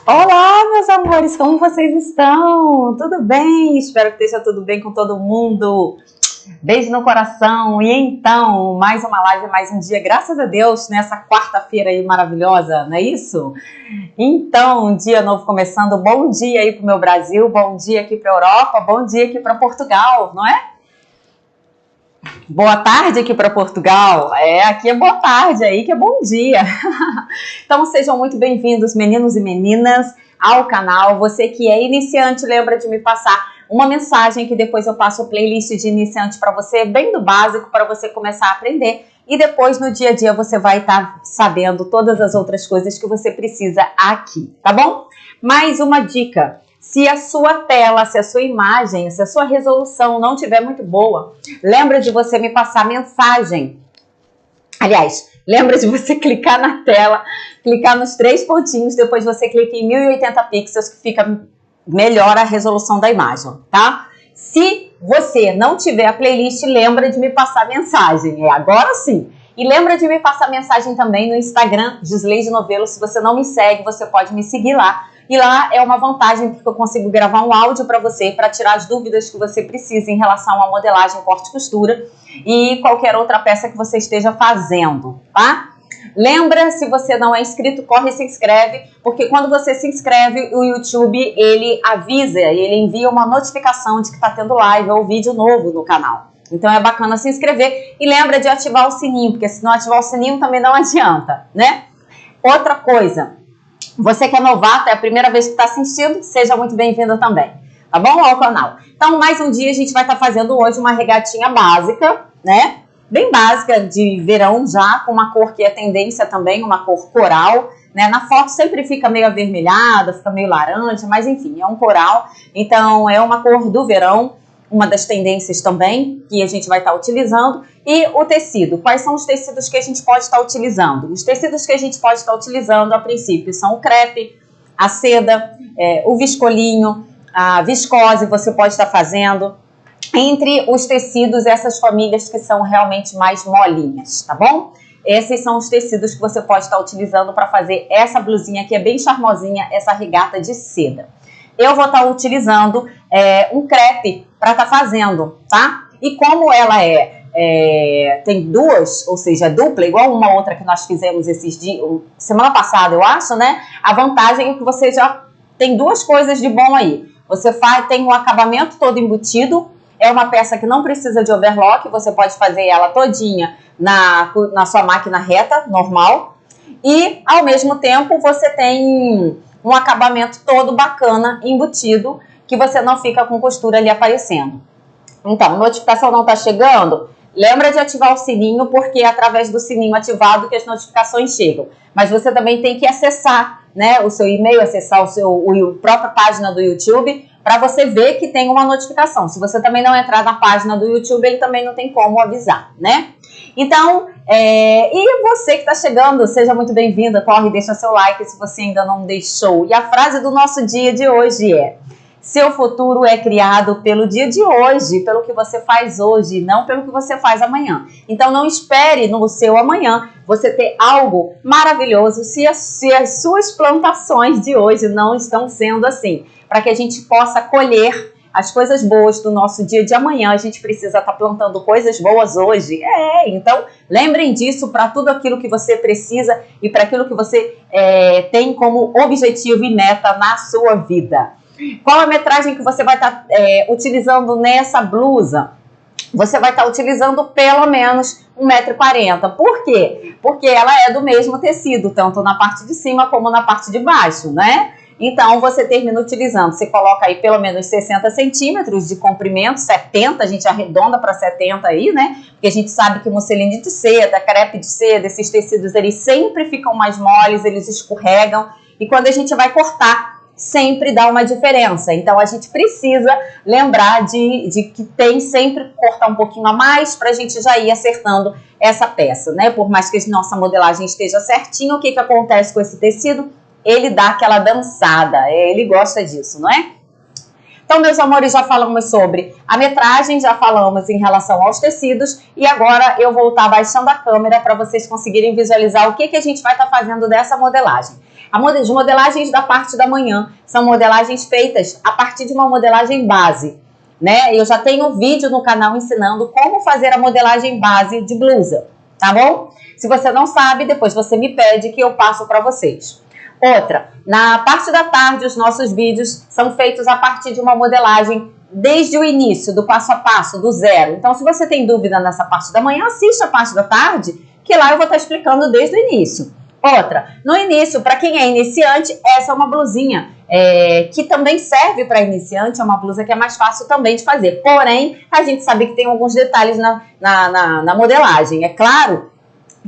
Olá, meus amores, como vocês estão? Tudo bem? Espero que esteja tudo bem com todo mundo. Beijo no coração. E então, mais uma live, mais um dia, graças a Deus, nessa quarta-feira aí maravilhosa, não é isso? Então, um dia novo começando. Bom dia aí pro meu Brasil, bom dia aqui pra Europa, bom dia aqui pra Portugal, não é? Boa tarde aqui para Portugal. Aqui é boa tarde, aí que é bom dia. Então sejam muito bem-vindos, meninos e meninas, ao canal. Você que é iniciante, lembra de me passar uma mensagem que depois eu passo o playlist de iniciante para você, bem do básico, para você começar a aprender. E depois, no dia a dia, você vai estar sabendo todas as outras coisas que você precisa aqui, tá bom? Mais uma dica. Se a sua tela, se a sua imagem, se a sua resolução não estiver muito boa, lembra de você me passar mensagem. Aliás, lembra de você clicar na tela, clicar nos 3 pontinhos, depois você clica em 1080 pixels, que fica melhor a resolução da imagem, tá? Se você não tiver a playlist, lembra de me passar mensagem. Agora sim. E lembra de me passar mensagem também no Instagram, Gisleide Novelo. Se você não me segue, você pode me seguir lá. E lá é uma vantagem porque eu consigo gravar um áudio para você, para tirar as dúvidas que você precisa em relação à modelagem, corte e costura e qualquer outra peça que você esteja fazendo, tá? Lembra, se você não é inscrito, corre e se inscreve, porque quando você se inscreve, o YouTube, ele avisa, ele envia uma notificação de que está tendo live ou vídeo novo no canal. Então é bacana se inscrever e lembra de ativar o sininho, porque se não ativar o sininho também não adianta, né? Outra coisa, você que é novato, é a primeira vez que está assistindo, seja muito bem-vindo também, tá bom? Ao canal. Então, mais um dia a gente vai estar fazendo hoje uma regatinha básica, né? Bem básica, de verão já, com uma cor que é tendência também, uma cor coral, né? Na foto sempre fica meio avermelhada, fica meio laranja, mas enfim, é um coral. Então, é uma cor do verão, uma das tendências também que a gente vai estar utilizando. E o tecido, quais são os tecidos que a gente pode estar utilizando? Os tecidos que a gente pode estar utilizando, a princípio, são o crepe, a seda, o viscolinho, a viscose você pode estar fazendo. Entre os tecidos, essas famílias que são realmente mais molinhas, tá bom? Esses são os tecidos que você pode estar utilizando para fazer essa blusinha que é bem charmosinha, essa regata de seda. Eu vou estar utilizando um crepe para estar fazendo, tá? E como ela tem duas, ou seja, dupla, igual uma outra que nós fizemos esses dias, semana passada, eu acho, né? A vantagem é que você já tem duas coisas de bom aí. Você tem o acabamento todo embutido, é uma peça que não precisa de overlock, você pode fazer ela todinha na sua máquina reta, normal. E, ao mesmo tempo, você tem um acabamento todo bacana, embutido, que você não fica com costura ali aparecendo. Então, notificação não está chegando? Lembra de ativar o sininho, porque é através do sininho ativado que as notificações chegam. Mas você também tem que acessar, né, o seu e-mail, acessar a própria página do YouTube, para você ver que tem uma notificação. Se você também não entrar na página do YouTube, ele também não tem como avisar, né? Então, e você que está chegando, seja muito bem-vinda, corre e deixa seu like se você ainda não deixou. E a frase do nosso dia de hoje é: seu futuro é criado pelo dia de hoje, pelo que você faz hoje, não pelo que você faz amanhã. Então não espere no seu amanhã você ter algo maravilhoso se as suas plantações de hoje não estão sendo assim. Para que a gente possa colher as coisas boas do nosso dia de amanhã, a gente precisa estar plantando coisas boas hoje. Então lembrem disso para tudo aquilo que você precisa e para aquilo que você tem como objetivo e meta na sua vida. Qual a metragem que você vai estar utilizando nessa blusa? Você vai estar utilizando pelo menos 1,40 m. Por quê? Porque ela é do mesmo tecido, tanto na parte de cima como na parte de baixo, né? Então, você termina utilizando, você coloca aí pelo menos 60 centímetros de comprimento, 70, a gente arredonda para 70 aí, né? Porque a gente sabe que musseline de seda, crepe de seda, esses tecidos, eles sempre ficam mais moles, eles escorregam. E quando a gente vai cortar, sempre dá uma diferença. Então, a gente precisa lembrar de que tem sempre que cortar um pouquinho a mais para a gente já ir acertando essa peça, né? Por mais que a nossa modelagem esteja certinha, o que acontece com esse tecido? Ele dá aquela dançada, ele gosta disso, não é? Então, meus amores, já falamos sobre a metragem, já falamos em relação aos tecidos e agora eu vou estar baixando a câmera para vocês conseguirem visualizar o que a gente vai estar fazendo dessa modelagem. As modelagens da parte da manhã são modelagens feitas a partir de uma modelagem base, né? Eu já tenho um vídeo no canal ensinando como fazer a modelagem base de blusa, tá bom? Se você não sabe, depois você me pede que eu passo para vocês. Outra, na parte da tarde, os nossos vídeos são feitos a partir de uma modelagem desde o início, do passo a passo, do zero. Então, se você tem dúvida nessa parte da manhã, assista a parte da tarde, que lá eu vou estar explicando desde o início. Outra, no início, para quem é iniciante, essa é uma blusinha que também serve para iniciante, é uma blusa que é mais fácil também de fazer. Porém, a gente sabe que tem alguns detalhes na modelagem. É claro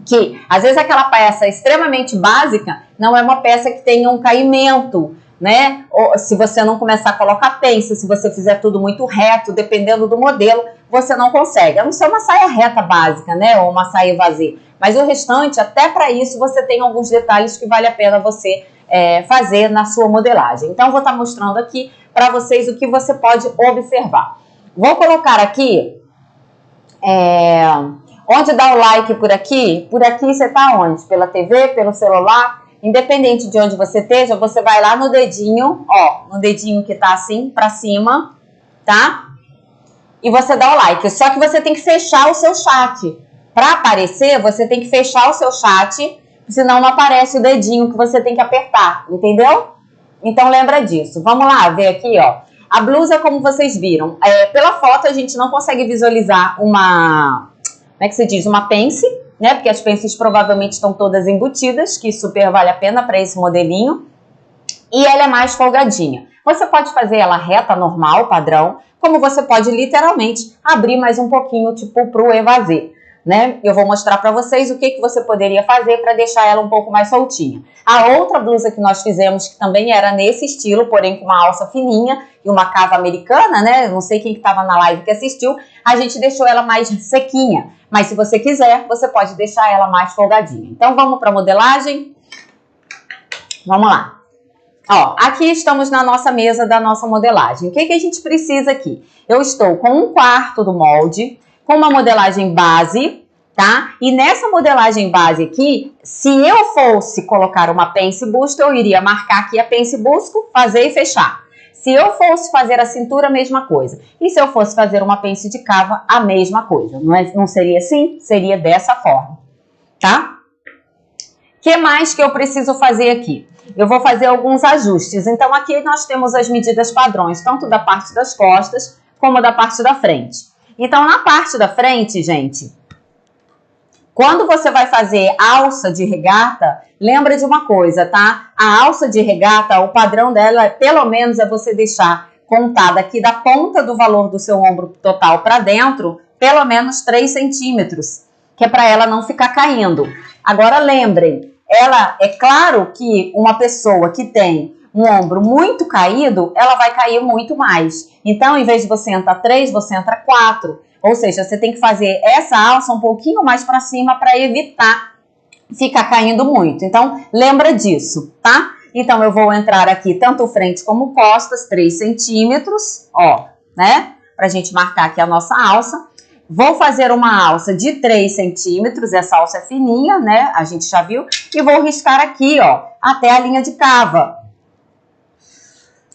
que, às vezes, aquela peça extremamente básica não é uma peça que tenha um caimento, né? Ou, se você não começar a colocar pence, se você fizer tudo muito reto, dependendo do modelo, você não consegue. A não ser uma saia reta básica, né? Ou uma saia vazia. Mas o restante, até para isso, você tem alguns detalhes que vale a pena você fazer na sua modelagem. Então, eu vou estar mostrando aqui para vocês o que você pode observar. Vou colocar aqui... onde dá o like por aqui você tá onde? Pela TV, pelo celular, independente de onde você esteja, você vai lá no dedinho, ó, no dedinho que tá assim, pra cima, tá? E você dá o like, só que você tem que fechar o seu chat. Pra aparecer, você tem que fechar o seu chat, senão não aparece o dedinho que você tem que apertar, entendeu? Então lembra disso. Vamos lá, ver aqui, ó. A blusa, como vocês viram, pela foto a gente não consegue visualizar uma... Como é que se diz? Uma pence, né? Porque as pences provavelmente estão todas embutidas, que super vale a pena para esse modelinho. E ela é mais folgadinha. Você pode fazer ela reta, normal, padrão, como você pode literalmente abrir mais um pouquinho, tipo pro evasê, né? Eu vou mostrar para vocês o que você poderia fazer para deixar ela um pouco mais soltinha. A outra blusa que nós fizemos, que também era nesse estilo, porém com uma alça fininha e uma cava americana, né? Não sei quem estava na live que assistiu, a gente deixou ela mais sequinha. Mas se você quiser, você pode deixar ela mais folgadinha. Então vamos para a modelagem? Vamos lá. Ó, aqui estamos na nossa mesa da nossa modelagem. O que a gente precisa aqui? Eu estou com 1/4 do molde, com uma modelagem base, tá? E nessa modelagem base aqui, se eu fosse colocar uma pence busto, eu iria marcar aqui a pence busto, fazer e fechar. Se eu fosse fazer a cintura, a mesma coisa. E se eu fosse fazer uma pence de cava, a mesma coisa. Não seria assim? Seria dessa forma, tá? O que mais que eu preciso fazer aqui? Eu vou fazer alguns ajustes. Então, aqui nós temos as medidas padrões, tanto da parte das costas, como da parte da frente. Então, na parte da frente, gente, quando você vai fazer alça de regata, lembra de uma coisa, tá? A alça de regata, o padrão dela, pelo menos, é você deixar contada aqui da ponta do valor do seu ombro total para dentro, pelo menos 3 centímetros, que é para ela não ficar caindo. Agora, lembrem, é claro que uma pessoa que tem um ombro muito caído, ela vai cair muito mais. Então, em vez de você entrar 3, você entra 4. Ou seja, você tem que fazer essa alça um pouquinho mais para cima para evitar ficar caindo muito. Então, lembra disso, tá? Então, eu vou entrar aqui tanto frente como costas, 3 centímetros, ó, né? Pra gente marcar aqui a nossa alça. Vou fazer uma alça de 3 centímetros, essa alça é fininha, né? A gente já viu. E vou riscar aqui, ó, até a linha de cava.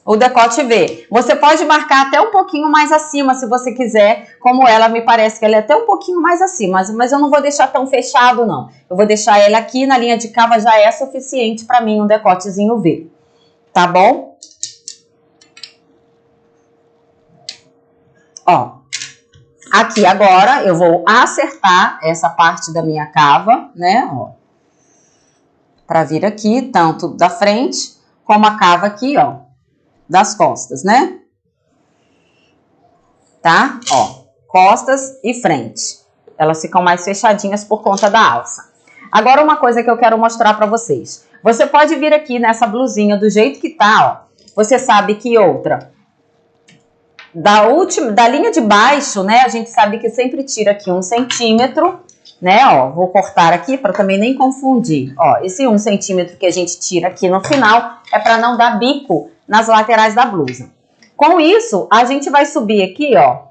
O decote V. Você pode marcar até um pouquinho mais acima, se você quiser. Como ela, me parece que ela é até um pouquinho mais acima. Mas eu não vou deixar tão fechado, não. Eu vou deixar ela aqui na linha de cava, já é suficiente para mim um decotezinho V. Tá bom? Ó. Aqui agora eu vou acertar essa parte da minha cava, né? Ó. Pra vir aqui, tanto da frente como a cava aqui, ó. Das costas, né? Tá? Ó, costas e frente. Elas ficam mais fechadinhas por conta da alça. Agora, uma coisa que eu quero mostrar pra vocês. Você pode vir aqui nessa blusinha do jeito que tá, ó. Você sabe que outra... Da linha de baixo, né? A gente sabe que sempre tira aqui 1 centímetro, né? Ó, vou cortar aqui para também nem confundir. Ó, esse 1 centímetro que a gente tira aqui no final é para não dar bico nas laterais da blusa. Com isso, a gente vai subir aqui, ó,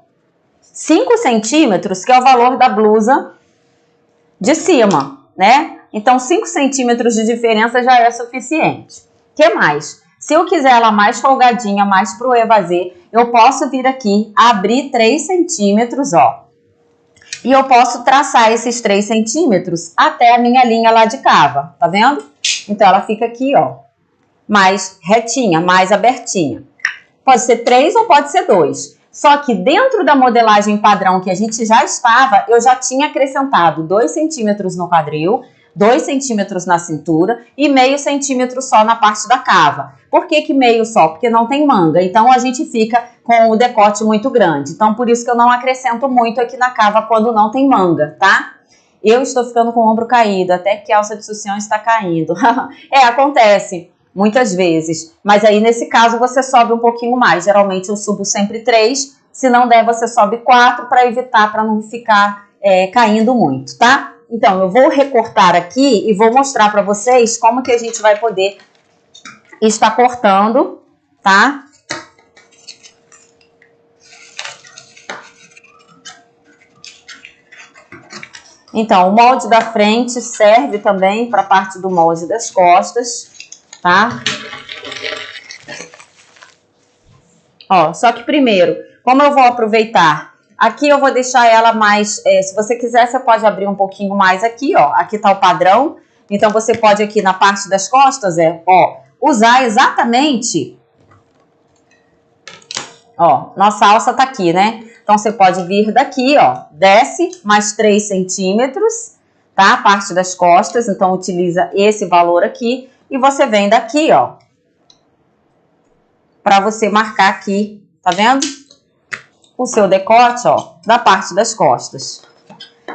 5 centímetros, que é o valor da blusa de cima, né? Então 5 centímetros de diferença já é suficiente. O que mais? Se eu quiser ela mais folgadinha, mais pro evasê, eu posso vir aqui, abrir 3 centímetros, ó. E eu posso traçar esses 3 centímetros até a minha linha lá de cava, tá vendo? Então ela fica aqui, ó, mais retinha, mais abertinha. Pode ser 3 ou pode ser 2. Só que dentro da modelagem padrão que a gente já estava, eu já tinha acrescentado 2 centímetros no quadril, 2 centímetros na cintura e meio centímetro só na parte da cava. Por que que meio só? Porque não tem manga, então a gente fica com o decote muito grande. Então por isso que eu não acrescento muito aqui na cava quando não tem manga, tá? Eu estou ficando com o ombro caído, até que a alça de sutiã está caindo. Acontece muitas vezes, mas aí nesse caso você sobe um pouquinho mais. Geralmente eu subo sempre 3, se não der você sobe 4 para evitar, para não ficar caindo muito, tá? Então eu vou recortar aqui e vou mostrar para vocês como que a gente vai poder estar cortando, tá? Então, o molde da frente serve também para a parte do molde das costas, tá? Ó, só que primeiro, como eu vou aproveitar, aqui eu vou deixar ela mais, se você quiser, você pode abrir um pouquinho mais aqui, ó. Aqui tá o padrão, então você pode aqui na parte das costas, ó, usar exatamente, ó, nossa alça tá aqui, né? Então, você pode vir daqui, ó, desce mais 3 centímetros, tá? A parte das costas, então utiliza esse valor aqui. E você vem daqui, ó, pra você marcar aqui, tá vendo? O seu decote, ó, da parte das costas.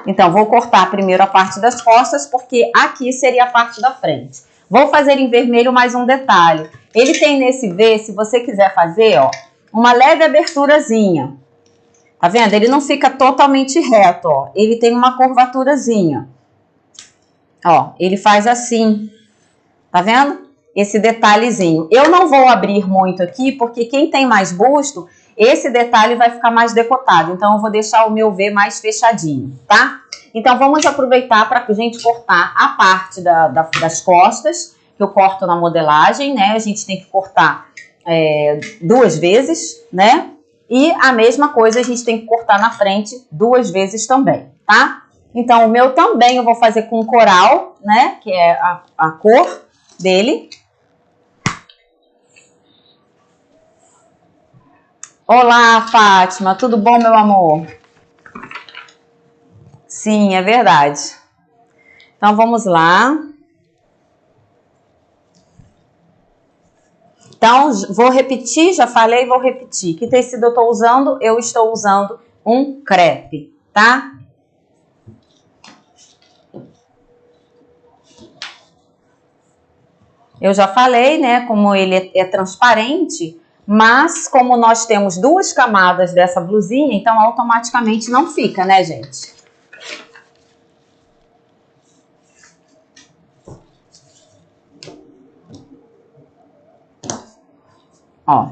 Então, vou cortar primeiro a parte das costas, porque aqui seria a parte da frente. Vou fazer em vermelho mais um detalhe. Ele tem nesse V, se você quiser fazer, ó, uma leve aberturazinha. Tá vendo? Ele não fica totalmente reto, ó. Ele tem uma curvaturazinha. Ó, ele faz assim. Tá vendo? Esse detalhezinho. Eu não vou abrir muito aqui, porque quem tem mais busto, esse detalhe vai ficar mais decotado. Então, eu vou deixar o meu V mais fechadinho, tá? Então, vamos aproveitar para a gente cortar a parte das costas, que eu corto na modelagem, né? A gente tem que cortar 2 vezes, né? E a mesma coisa a gente tem que cortar na frente 2 vezes também, tá? Então, o meu também eu vou fazer com coral, né? Que é a cor dele. Olá, Fátima. Tudo bom, meu amor? Sim, é verdade. Então, vamos lá. Então, vou repetir, já falei, vou repetir. Que tecido eu estou usando? Eu estou usando um crepe, tá? Eu já falei, né, como ele é transparente, mas como nós temos 2 camadas dessa blusinha, então automaticamente não fica, né, gente? Ó,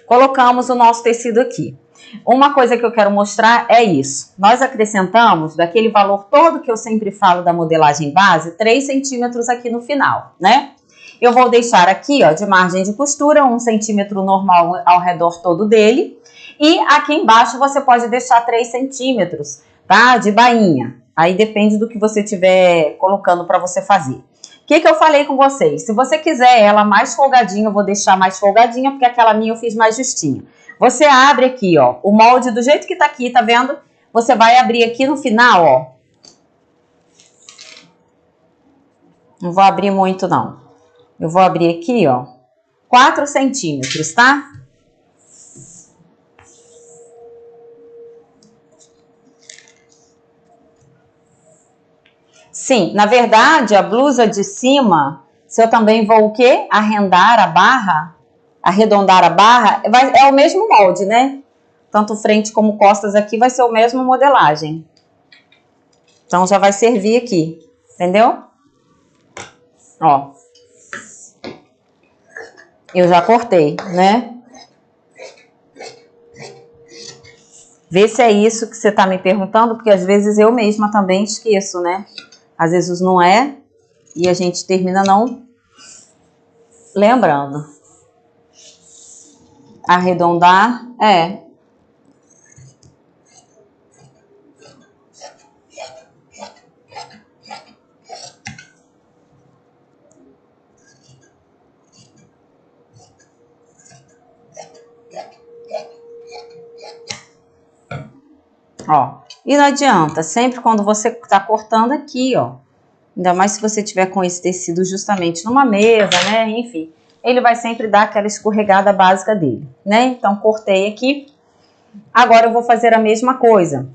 colocamos o nosso tecido aqui. Uma coisa que eu quero mostrar é isso. Nós acrescentamos, daquele valor todo que eu sempre falo da modelagem base, 3 centímetros aqui no final, né? Eu vou deixar aqui, ó, de margem de costura, 1 centímetro normal ao redor todo dele. E aqui embaixo você pode deixar 3 centímetros, tá? De bainha. Aí depende do que você estiver colocando para você fazer. O que eu falei com vocês? Se você quiser ela mais folgadinha, eu vou deixar mais folgadinha, porque aquela minha eu fiz mais justinha. Você abre aqui, ó, o molde do jeito que tá aqui, tá vendo? Você vai abrir aqui no final, ó. Não vou abrir muito, não. Eu vou abrir aqui, ó, 4 centímetros, tá? Sim, na verdade, a blusa de cima, se eu também vou o quê? Arredondar a barra, é o mesmo molde, né? Tanto frente como costas aqui vai ser o mesmo modelagem. Então, já vai servir aqui, entendeu? Ó. Eu já cortei, né? Vê se é isso que você tá me perguntando, porque às vezes eu mesma também esqueço, né? Às vezes não é, e a gente termina não lembrando. Arredondar, Ó, e não adianta, sempre quando você tá cortando aqui, ó, ainda mais se você tiver com esse tecido justamente numa mesa, né, enfim, ele vai sempre dar aquela escorregada básica dele, né, então cortei aqui, agora eu vou fazer a mesma coisa,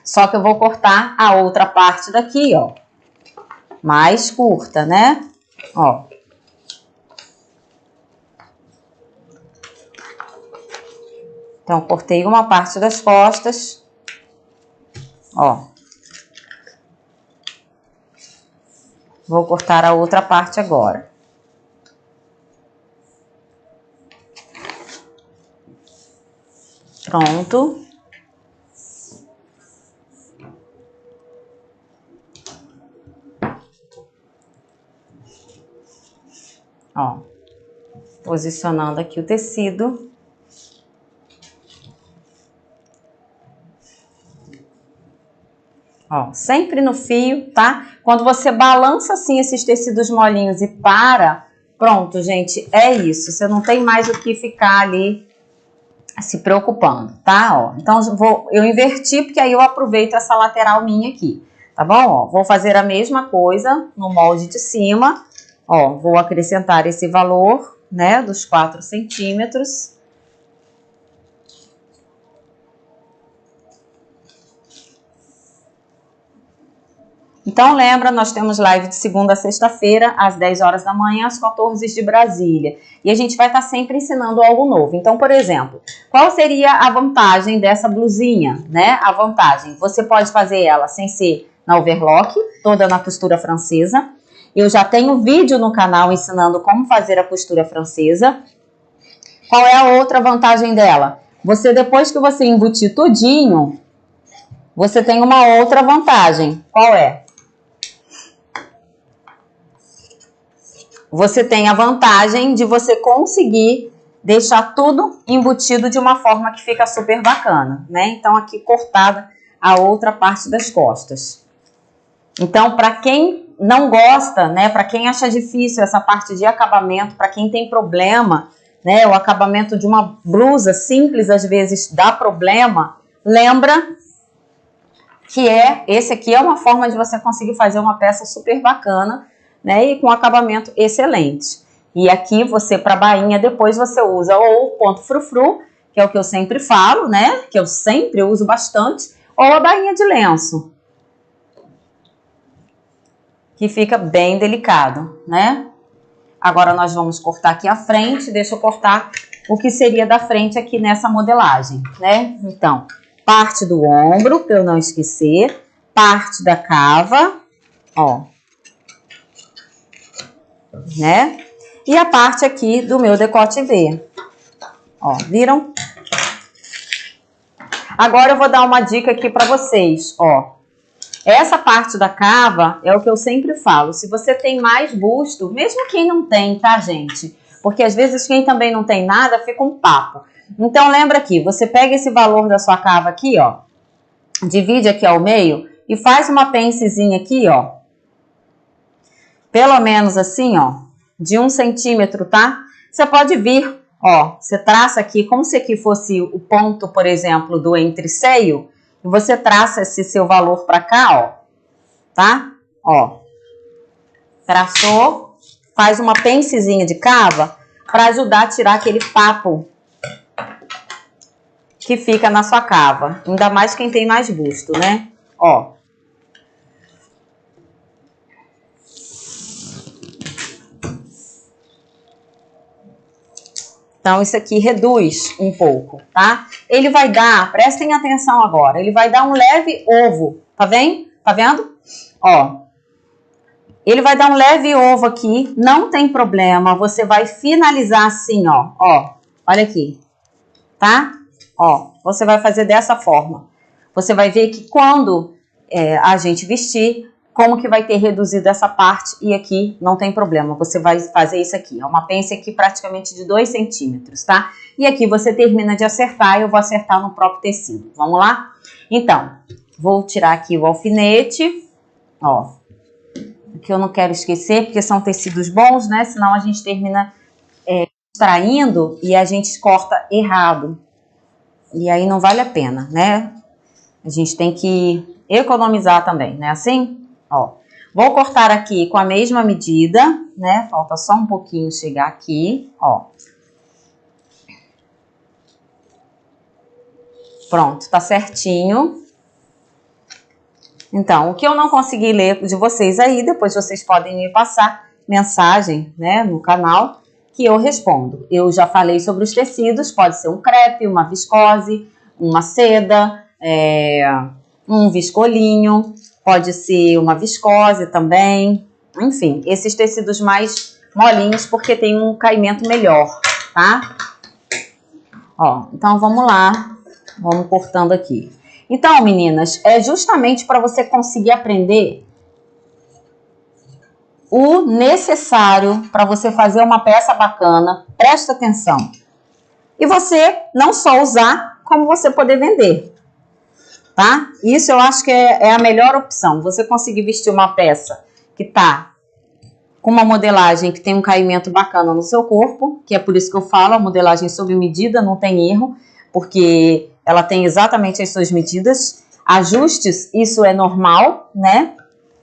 só que eu vou cortar a outra parte daqui, ó, mais curta, né, ó. Então, cortei uma parte das costas, ó. Vou cortar a outra parte agora. Pronto. Ó, posicionando aqui o tecido. Ó, sempre no fio, tá? Quando você balança assim esses tecidos molinhos e para, pronto, gente, é isso. Você não tem mais o que ficar ali se preocupando, tá? Ó, então eu inverti porque aí eu aproveito essa lateral minha aqui, tá bom? Ó, vou fazer a mesma coisa no molde de cima. Ó, vou acrescentar esse valor, né, dos 4 centímetros. Então, lembra, nós temos live de segunda a sexta-feira, às 10 horas da manhã, às 14 de Brasília. E a gente vai estar sempre ensinando algo novo. Então, por exemplo, qual seria a vantagem dessa blusinha, né? A vantagem, você pode fazer ela sem ser na overlock, toda na costura francesa. Eu já tenho vídeo no canal ensinando como fazer a costura francesa. Qual é a outra vantagem dela? Você, depois que você embutir tudinho, você tem uma outra vantagem. Qual é? Você tem a vantagem de você conseguir deixar tudo embutido de uma forma que fica super bacana, né? Então, aqui cortada a outra parte das costas. Então, para quem não gosta, né? Para quem acha difícil essa parte de acabamento, para quem tem problema, né? O acabamento de uma blusa simples, às vezes, dá problema. Lembra que esse aqui é uma forma de você conseguir fazer uma peça super bacana, né, e com acabamento excelente. E aqui você, para bainha, depois você usa ou o ponto frufru, que é o que eu sempre falo, né, que eu sempre uso bastante, ou a bainha de lenço, que fica bem delicado, né. Agora nós vamos cortar aqui a frente, deixa eu cortar o que seria da frente aqui nessa modelagem, né. Então, parte do ombro, para eu não esquecer, parte da cava, ó, né? E a parte aqui do meu decote V. Ó, viram? Agora eu vou dar uma dica aqui para vocês, ó. Essa parte da cava é o que eu sempre falo. Se você tem mais busto, mesmo quem não tem, tá, gente? Porque às vezes quem também não tem nada fica um papo. Então lembra aqui, você pega esse valor da sua cava aqui, ó. Divide aqui ao meio e faz uma pencezinha aqui, ó. Pelo menos assim, ó. De 1 centímetro, tá? Você pode vir, ó, você traça aqui como se aqui fosse o ponto, por exemplo, do entreceio, e você traça esse seu valor pra cá, ó, tá? Ó, traçou, faz uma pencezinha de cava pra ajudar a tirar aquele papo que fica na sua cava, ainda mais quem tem mais busto, né? Ó. Então, isso aqui reduz um pouco, tá? Ele vai dar, prestem atenção agora, ele vai dar um leve ovo, tá vendo? Tá vendo? Ó, ele vai dar um leve ovo aqui, não tem problema, você vai finalizar assim, ó, olha aqui, tá? Ó, você vai fazer dessa forma. Você vai ver que quando a gente vestir, como que vai ter reduzido essa parte e aqui não tem problema, você vai fazer isso aqui. É uma pence aqui praticamente de 2 centímetros, tá? E aqui você termina de acertar, eu vou acertar no próprio tecido. Vamos lá? Então, vou tirar aqui o alfinete, ó. Aqui eu não quero esquecer, porque são tecidos bons, né? Senão a gente termina extraindo e a gente corta errado. E aí não vale a pena, né? A gente tem que economizar também, né? Assim, ó. Vou cortar aqui com a mesma medida, né? Falta só um pouquinho chegar aqui, ó. Pronto, tá certinho. Então, o que eu não consegui ler de vocês aí, depois vocês podem me passar mensagem, né, no canal, que eu respondo. Eu já falei sobre os tecidos, pode ser um crepe, uma viscose, uma seda, um viscolinho, pode ser uma viscose também, enfim, esses tecidos mais molinhos, porque tem um caimento melhor, tá? Ó, então vamos lá, vamos cortando aqui. Então, meninas, é justamente para você conseguir aprender o necessário para você fazer uma peça bacana, presta atenção. E você não só usar, como você poder vender, tá? Isso eu acho que é a melhor opção, você conseguir vestir uma peça que tá com uma modelagem que tem um caimento bacana no seu corpo, que é por isso que eu falo, a modelagem sob medida, não tem erro, porque ela tem exatamente as suas medidas. Ajustes, isso é normal, né?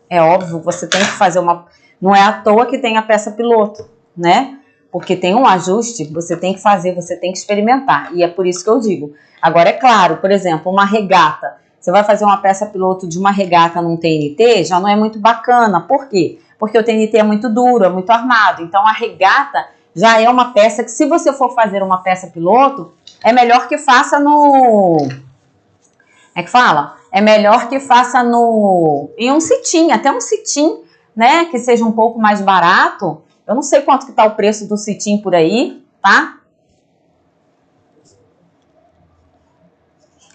É óbvio, você tem que fazer uma... Não é à toa que tem a peça piloto, né? Porque tem um ajuste, você tem que fazer, você tem que experimentar. E é por isso que eu digo. Agora, é claro, por exemplo, uma regata. Você vai fazer uma peça piloto de uma regata num TNT, já não é muito bacana. Por quê? Porque o TNT é muito duro, é muito armado. Então, a regata já é uma peça que, se você for fazer uma peça piloto, é melhor que faça no... É que fala? É melhor que faça em um cetim, até um cetim, né? Que seja um pouco mais barato. Eu não sei quanto que tá o preço do cetim por aí, tá?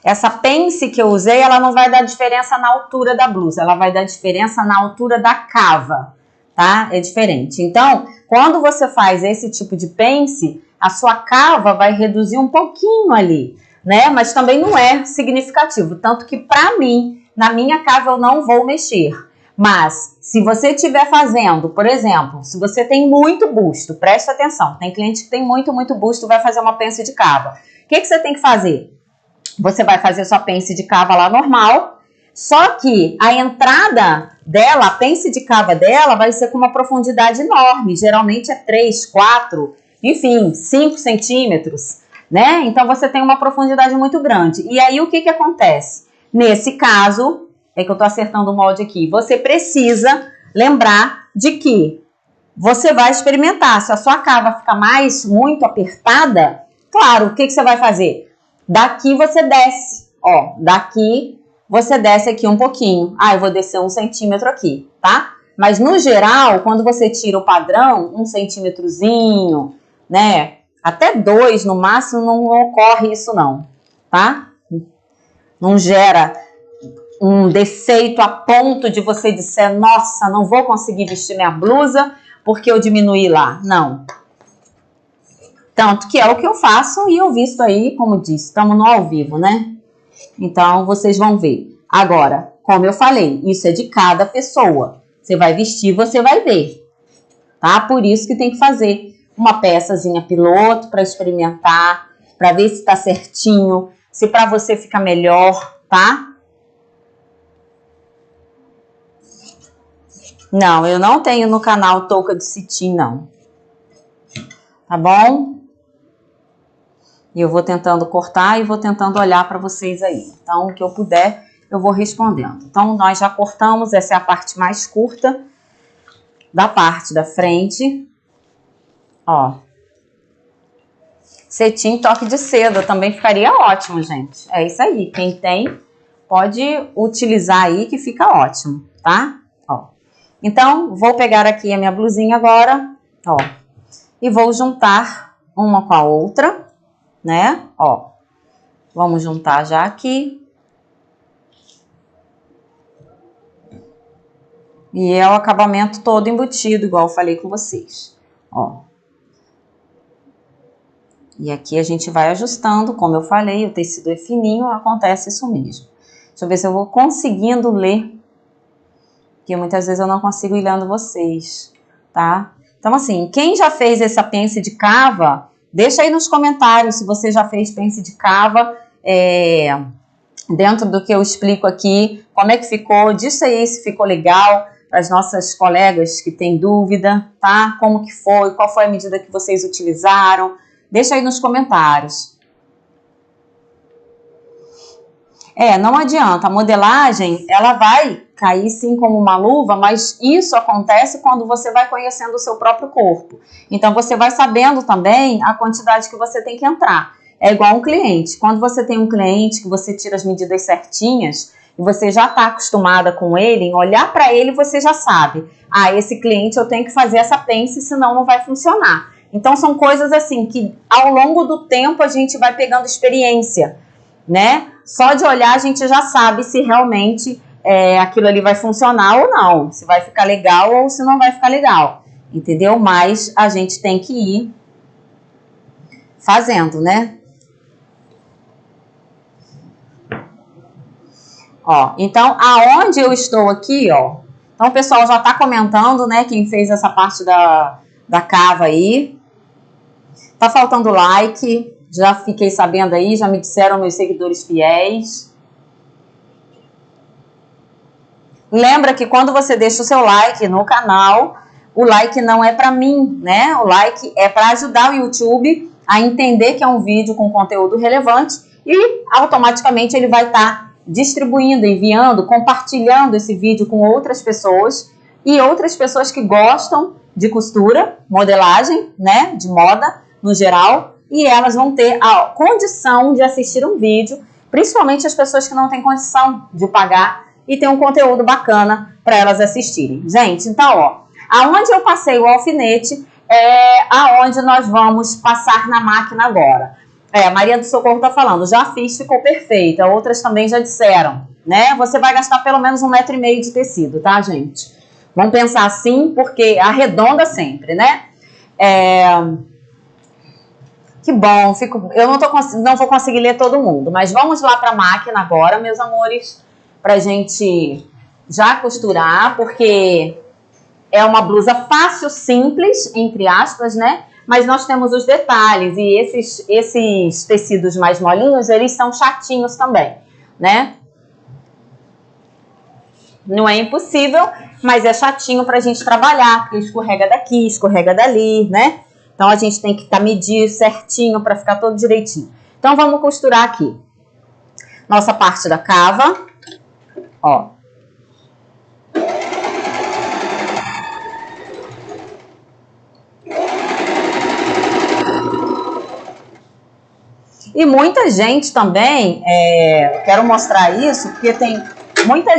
Essa pence que eu usei, ela não vai dar diferença na altura da blusa, ela vai dar diferença na altura da cava, tá? É diferente. Então, quando você faz esse tipo de pence, a sua cava vai reduzir um pouquinho ali, né? Mas também não é significativo, tanto que para mim, na minha cava eu não vou mexer. Mas, se você estiver fazendo, por exemplo, se você tem muito busto, presta atenção, tem cliente que tem muito busto, vai fazer uma pence de cava. O que você tem que fazer? Você vai fazer sua pence de cava lá normal, só que a entrada dela, a pence de cava dela vai ser com uma profundidade enorme, geralmente é 3, 4, enfim, 5 centímetros, né? Então você tem uma profundidade muito grande. E aí o que acontece? Nesse caso, é que eu tô acertando o molde aqui, você precisa lembrar de que você vai experimentar. Se a sua cava ficar muito apertada, claro, o que você vai fazer? Daqui você desce, ó, daqui você desce aqui um pouquinho. Ah, eu vou descer 1 centímetro aqui, tá? Mas no geral, quando você tira o padrão, 1 centímetrozinho, né? Até 2 no máximo, não ocorre isso não, tá? Não gera um defeito a ponto de você dizer, nossa, não vou conseguir vestir minha blusa porque eu diminuí lá. Não. Tanto que é o que eu faço e eu visto aí, como disse, estamos no ao vivo, né? Então, vocês vão ver. Agora, como eu falei, isso é de cada pessoa. Você vai vestir, você vai ver, tá? Por isso que tem que fazer uma peçazinha piloto para experimentar, para ver se tá certinho, se para você fica melhor, tá? Não, eu não tenho no canal touca de cetim, não. Tá bom? E eu vou tentando cortar e vou tentando olhar para vocês aí. Então, o que eu puder, eu vou respondendo. Então, nós já cortamos, essa é a parte mais curta da parte da frente. Ó. Cetim, toque de seda, também ficaria ótimo, gente. É isso aí, quem tem, pode utilizar aí que fica ótimo, tá? Ó. Então, vou pegar aqui a minha blusinha agora, ó. E vou juntar uma com a outra, né? Ó, vamos juntar já aqui. E é o acabamento todo embutido, igual eu falei com vocês. Ó. E aqui a gente vai ajustando, como eu falei, o tecido é fininho, acontece isso mesmo. Deixa eu ver se eu vou conseguindo ler, porque muitas vezes eu não consigo ir lendo vocês, tá? Então, assim, quem já fez essa pence de cava, deixa aí nos comentários se você já fez pence de cava, dentro do que eu explico aqui, como é que ficou, diz aí se ficou legal, para as nossas colegas que têm dúvida, tá? Como que foi, qual foi a medida que vocês utilizaram, deixa aí nos comentários. Não adianta, a modelagem, ela vai cair sim como uma luva, mas isso acontece quando você vai conhecendo o seu próprio corpo. Então, você vai sabendo também a quantidade que você tem que entrar. É igual um cliente. Quando você tem um cliente que você tira as medidas certinhas e você já está acostumada com ele, em olhar para ele você já sabe. Esse cliente eu tenho que fazer essa pence, senão não vai funcionar. Então, são coisas assim que ao longo do tempo a gente vai pegando experiência, né? Só de olhar a gente já sabe se realmente aquilo ali vai funcionar ou não, se vai ficar legal ou se não vai ficar legal, entendeu? Mas a gente tem que ir fazendo, né? Ó, então, aonde eu estou aqui, ó, então o pessoal já tá comentando, né, quem fez essa parte da cava aí. Tá faltando like, já fiquei sabendo aí, já me disseram meus seguidores fiéis. Lembra que quando você deixa o seu like no canal, o like não é para mim, né? O like é para ajudar o YouTube a entender que é um vídeo com conteúdo relevante e automaticamente ele vai estar distribuindo, enviando, compartilhando esse vídeo com outras pessoas e outras pessoas que gostam de costura, modelagem, né? De moda no geral, e elas vão ter a condição de assistir um vídeo, principalmente as pessoas que não têm condição de pagar e ter um conteúdo bacana para elas assistirem. Gente, então, ó, aonde eu passei o alfinete é aonde nós vamos passar na máquina agora. A Maria do Socorro tá falando, já fiz, ficou perfeita. Outras também já disseram, né? Você vai gastar pelo menos 1,5 m de tecido, tá, gente? Vamos pensar assim, porque arredonda sempre, né? Que bom, eu não vou conseguir ler todo mundo, mas vamos lá para a máquina agora, meus amores, para a gente já costurar, porque é uma blusa fácil, simples, entre aspas, né? Mas nós temos os detalhes e esses tecidos mais molinhos, eles são chatinhos também, né? Não é impossível, mas é chatinho para a gente trabalhar, porque escorrega daqui, escorrega dali, né? Então, a gente tem que medir certinho para ficar todo direitinho. Então, vamos costurar aqui. Nossa parte da cava. Ó. E muita gente também, eu quero mostrar isso, porque tem muita,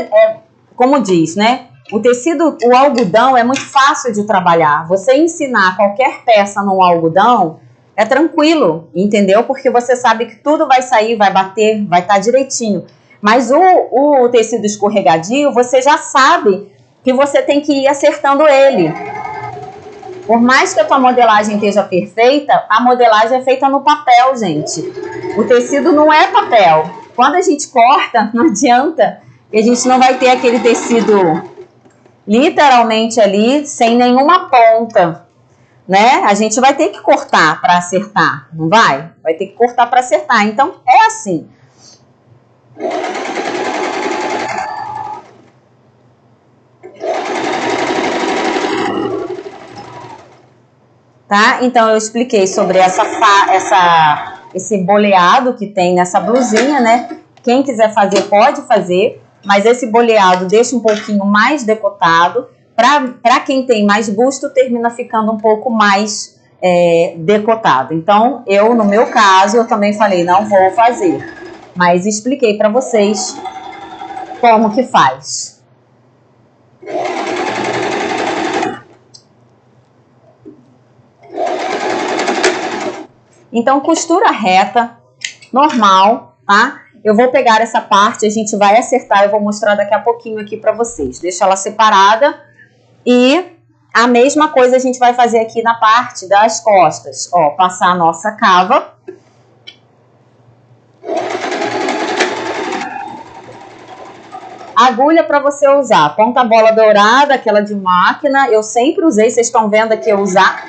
como diz, né? O tecido, o algodão é muito fácil de trabalhar. Você ensinar qualquer peça no algodão é tranquilo, entendeu? Porque você sabe que tudo vai sair, vai bater, vai estar direitinho. Mas o tecido escorregadio, você já sabe que você tem que ir acertando ele. Por mais que a tua modelagem esteja perfeita, a modelagem é feita no papel, gente. O tecido não é papel. Quando a gente corta, não adianta. E a gente não vai ter aquele tecido literalmente ali, sem nenhuma ponta, né? A gente vai ter que cortar para acertar, não vai? Vai ter que cortar para acertar. Então, é assim. Tá? Então, eu expliquei sobre esse boleado que tem nessa blusinha, né? Quem quiser fazer, pode fazer. Mas esse boleado deixa um pouquinho mais decotado. Para quem tem mais busto, termina ficando um pouco mais decotado. Então, no meu caso, eu também falei, não vou fazer. Mas expliquei para vocês como que faz. Então, costura reta, normal. tá? Eu vou pegar essa parte, a gente vai acertar, eu vou mostrar daqui a pouquinho aqui pra vocês. Deixa ela separada e a mesma coisa a gente vai fazer aqui na parte das costas. Ó, passar a nossa cava. Agulha para você usar, ponta bola dourada, aquela de máquina, eu sempre usei, vocês estão vendo aqui eu usar.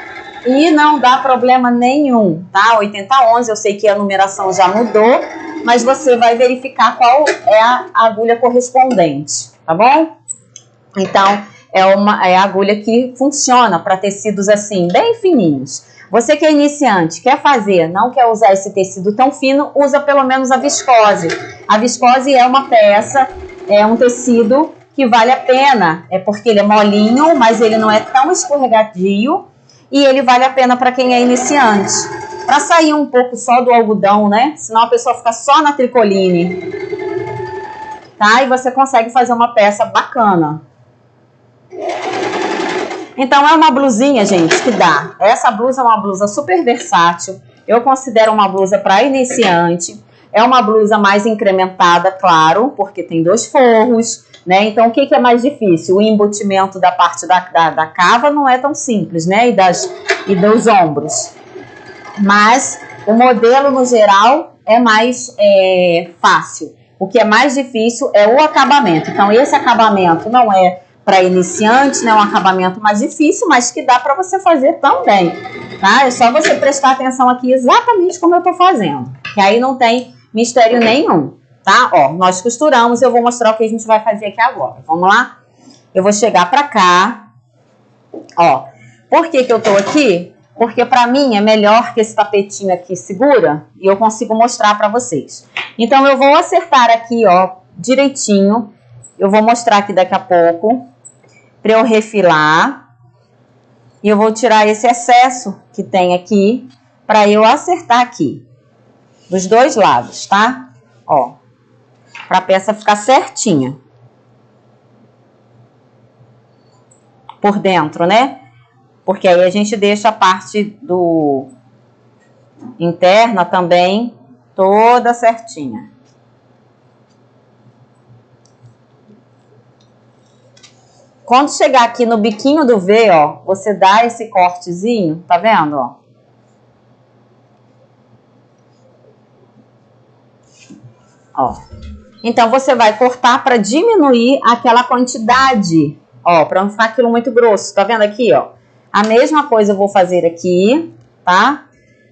E não dá problema nenhum, tá? 8011, eu sei que a numeração já mudou, mas você vai verificar qual é a agulha correspondente, tá bom? Então, é a agulha que funciona para tecidos assim, bem fininhos. Você que é iniciante, quer fazer, não quer usar esse tecido tão fino, usa pelo menos a viscose. A viscose é uma peça, é um tecido que vale a pena, é porque ele é molinho, mas ele não é tão escorregadio e ele vale a pena para quem é iniciante. Para sair um pouco só do algodão, né? Senão a pessoa fica só na tricoline. Tá? E você consegue fazer uma peça bacana. Então é uma blusinha, gente, que dá. Essa blusa é uma blusa super versátil. Eu considero uma blusa para iniciante. É uma blusa mais incrementada, claro, porque tem 2 forros, né? Então, o que é mais difícil? O embutimento da parte da cava não é tão simples, né? E dos ombros. Mas o modelo, no geral, é mais fácil. O que é mais difícil é o acabamento. Então, esse acabamento não é para iniciante, né? É um acabamento mais difícil, mas que dá para você fazer também, tá? É só você prestar atenção aqui exatamente como eu tô fazendo. Que aí não tem mistério nenhum, tá? Ó, nós costuramos, eu vou mostrar o que a gente vai fazer aqui agora. Vamos lá? Eu vou chegar pra cá. Ó, por que eu tô aqui? Porque pra mim é melhor que esse tapetinho aqui segura e eu consigo mostrar pra vocês. Então, eu vou acertar aqui, ó, direitinho. Eu vou mostrar aqui daqui a pouco pra eu refilar. E eu vou tirar esse excesso que tem aqui pra eu acertar aqui. Dos 2 lados, tá? Ó, pra peça ficar certinha. Por dentro, né? Porque aí a gente deixa a parte do interna também toda certinha. Quando chegar aqui no biquinho do V, ó, você dá esse cortezinho, tá vendo, ó? Ó. Então, você vai cortar para diminuir aquela quantidade, ó, para não ficar aquilo muito grosso. Tá vendo aqui, ó? A mesma coisa eu vou fazer aqui, tá?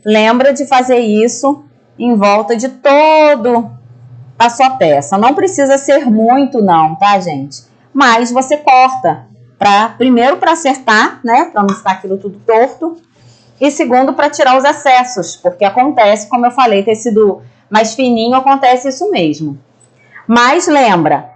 Lembra de fazer isso em volta de todo a sua peça. Não precisa ser muito não, tá, gente? Mas você corta primeiro para acertar, né? Para não ficar aquilo tudo torto. E segundo, para tirar os excessos, porque acontece, como eu falei, tecido mais fininho, acontece isso mesmo. Mas lembra,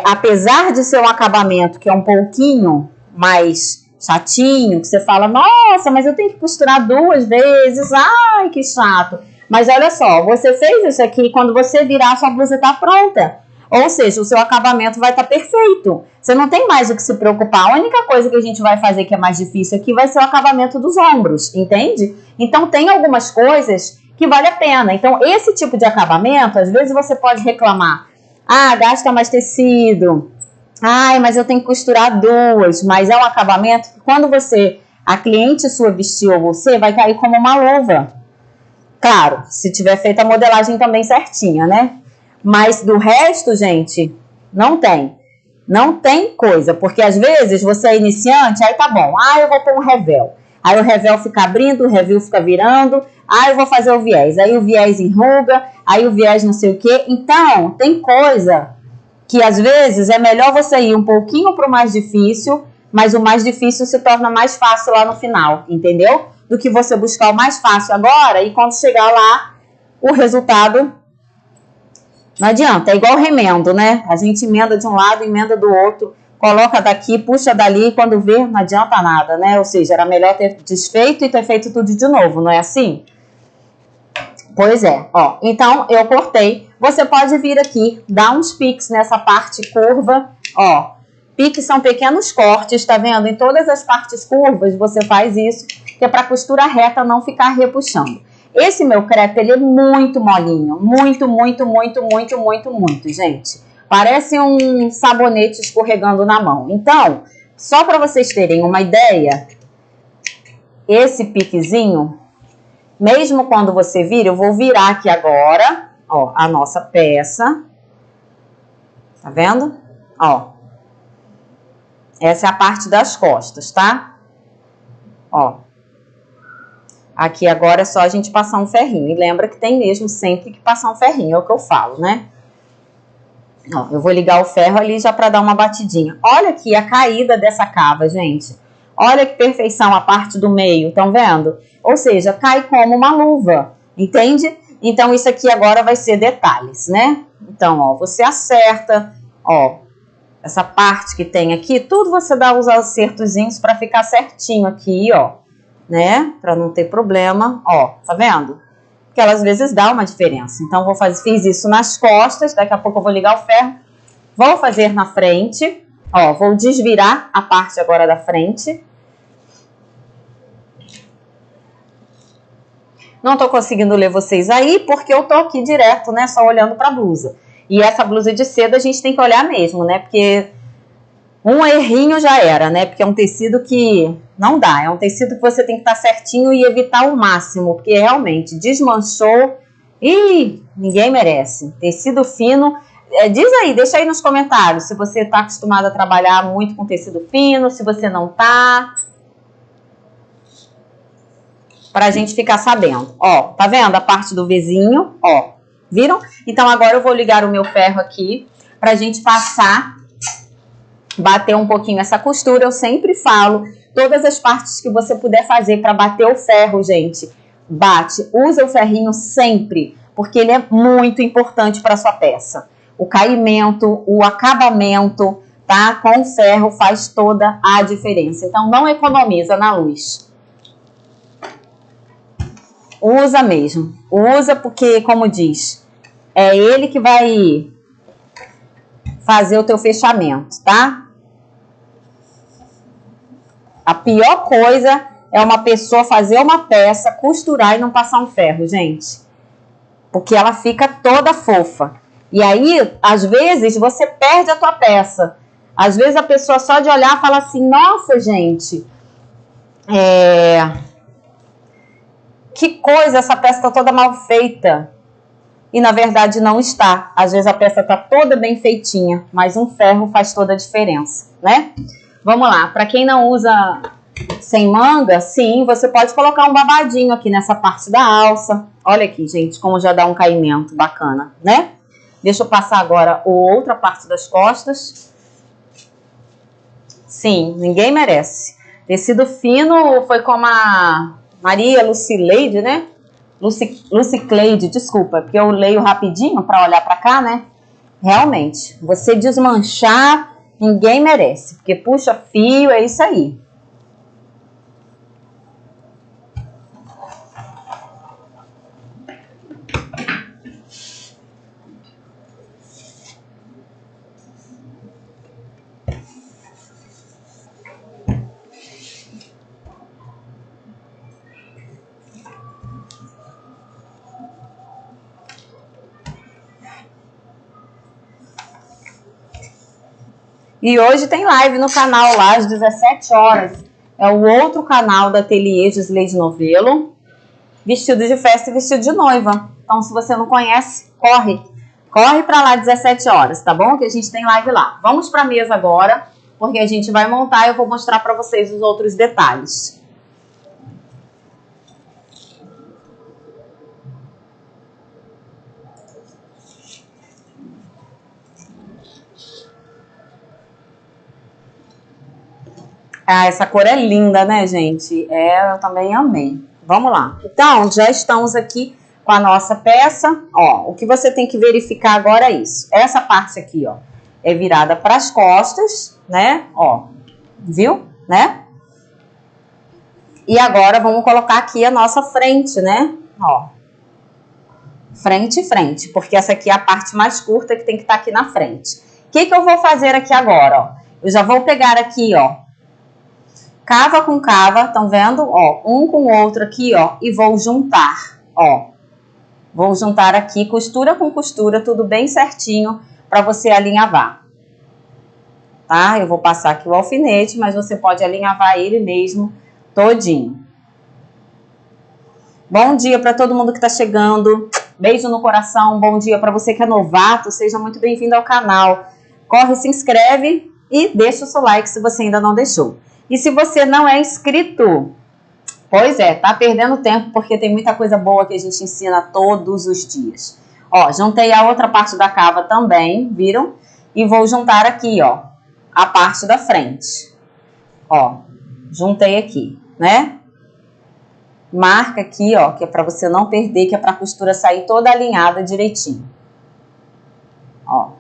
apesar de ser um acabamento que é um pouquinho mais chatinho, que você fala, nossa, mas eu tenho que costurar 2 vezes, ai, que chato. Mas olha só, você fez isso aqui, quando você virar, a sua blusa está pronta. Ou seja, o seu acabamento vai estar perfeito. Você não tem mais o que se preocupar. A única coisa que a gente vai fazer que é mais difícil aqui vai ser o acabamento dos ombros, entende? Então, tem algumas coisas que vale a pena. Então, esse tipo de acabamento, às vezes você pode reclamar. Ah, gasta mais tecido. Ai, mas eu tenho que costurar 2. Mas é um acabamento que quando a cliente sua vestiu ou você, vai cair como uma luva. Claro, se tiver feito a modelagem também certinha, né? Mas do resto, gente, não tem. Não tem coisa. Porque às vezes você é iniciante, aí tá bom. Ah, eu vou pôr um revel. Aí o revel fica abrindo, o revel fica virando. Ah, eu vou fazer o viés. Aí o viés enruga, aí o viés não sei o quê. Então, tem coisa que às vezes é melhor você ir um pouquinho para o mais difícil, mas o mais difícil se torna mais fácil lá no final, entendeu? Do que você buscar o mais fácil agora e quando chegar lá, o resultado não adianta. É igual remendo, né? A gente emenda de um lado, emenda do outro, coloca daqui, puxa dali, e quando vê, não adianta nada, né? Ou seja, era melhor ter desfeito e ter feito tudo de novo, não é assim? Pois é, ó. Então, eu cortei. Você pode vir aqui, dar uns piques nessa parte curva, ó. Piques são pequenos cortes, tá vendo? Em todas as partes curvas você faz isso, que é para a costura reta não ficar repuxando. Esse meu crepe, ele é muito molinho. Muito, muito, muito, muito, muito, muito, gente. Parece um sabonete escorregando na mão. Então, só para vocês terem uma ideia, esse piquezinho, mesmo quando você vira, eu vou virar aqui agora, ó, a nossa peça. Tá vendo? Ó. Essa é a parte das costas, tá? Ó. Aqui agora é só a gente passar um ferrinho. E lembra que tem mesmo sempre que passar um ferrinho, é o que eu falo, né? Ó, eu vou ligar o ferro ali já para dar uma batidinha. Olha aqui a caída dessa cava, gente. Olha que perfeição a parte do meio, estão vendo? Ou seja, cai como uma luva, entende? Então isso aqui agora vai ser detalhes, né? Então, ó, você acerta, ó, essa parte que tem aqui, tudo você dá os acertozinhos para ficar certinho aqui, ó, né? Para não ter problema, ó, tá vendo? Porque ela às vezes dá uma diferença. Então, fiz isso nas costas, daqui a pouco eu vou ligar o ferro, vou fazer na frente, ó, vou desvirar a parte agora da frente. Não tô conseguindo ler vocês aí, porque eu tô aqui direto, né, só olhando pra blusa. E essa blusa de seda a gente tem que olhar mesmo, né, porque um errinho já era, né, porque é um tecido que não dá, é um tecido que você tem que estar certinho e evitar o máximo, porque realmente desmanchou e ninguém merece. Tecido fino, diz aí, deixa aí nos comentários se você tá acostumado a trabalhar muito com tecido fino, se você não tá, pra gente ficar sabendo. Ó, tá vendo a parte do vizinho? Ó, viram? Então agora eu vou ligar o meu ferro aqui pra gente passar, bater um pouquinho essa costura. Eu sempre falo, todas as partes que você puder fazer pra bater o ferro, gente, bate. Usa o ferrinho sempre, porque ele é muito importante pra sua peça. O caimento, o acabamento, tá? Com o ferro faz toda a diferença. Então não economiza na luz. Usa mesmo. Usa porque, como diz, é ele que vai fazer o teu fechamento, tá? A pior coisa é uma pessoa fazer uma peça, costurar e não passar um ferro, gente. Porque ela fica toda fofa. E aí, às vezes, você perde a tua peça. Às vezes a pessoa só de olhar fala assim, nossa, gente, que coisa, essa peça tá toda mal feita. E na verdade não está. Às vezes a peça tá toda bem feitinha, mas um ferro faz toda a diferença, né? Vamos lá, para quem não usa sem manga, sim, você pode colocar um babadinho aqui nessa parte da alça. Olha aqui, gente, como já dá um caimento bacana, né? Deixa eu passar agora a outra parte das costas. Sim, ninguém merece. Tecido fino foi como a Maria Lucileide, né? Lucicleide, desculpa, porque eu leio rapidinho para olhar para cá, né? Realmente, você desmanchar, ninguém merece, porque puxa fio, é isso aí. E hoje tem live no canal lá às 17 horas. É o outro canal da Ateliê Gisleide Novelo. Vestido de festa e vestido de noiva. Então, se você não conhece, corre. Corre pra lá às 17 horas, tá bom? Que a gente tem live lá. Vamos pra mesa agora, porque a gente vai montar e eu vou mostrar pra vocês os outros detalhes. Ah, essa cor é linda, né, gente? Eu também amei. Vamos lá. Então, já estamos aqui com a nossa peça. Ó, o que você tem que verificar agora é isso. Essa parte aqui, ó, é virada para as costas, né? Ó, viu? Né? E agora vamos colocar aqui a nossa frente, né? Ó, frente e frente, porque essa aqui é a parte mais curta que tem que estar aqui na frente. O que eu vou fazer aqui agora, ó? Eu já vou pegar aqui, ó, cava com cava, estão vendo? Ó, um com o outro aqui, ó, e vou juntar. ó. Vou juntar aqui costura com costura, tudo bem certinho para você alinhavar. Tá? Eu vou passar aqui o alfinete, mas você pode alinhavar ele mesmo todinho. Bom dia para todo mundo que está chegando. Beijo no coração. Bom dia para você que é novato. Seja muito bem-vindo ao canal. Corre, se inscreve e deixa o seu like se você ainda não deixou. E se você não é inscrito, pois é, tá perdendo tempo porque tem muita coisa boa que a gente ensina todos os dias. Ó, juntei a outra parte da cava também, viram? E vou juntar aqui, ó, a parte da frente. Ó, juntei aqui, né? Marca aqui, ó, que é para você não perder, que é para a costura sair toda alinhada direitinho. Ó.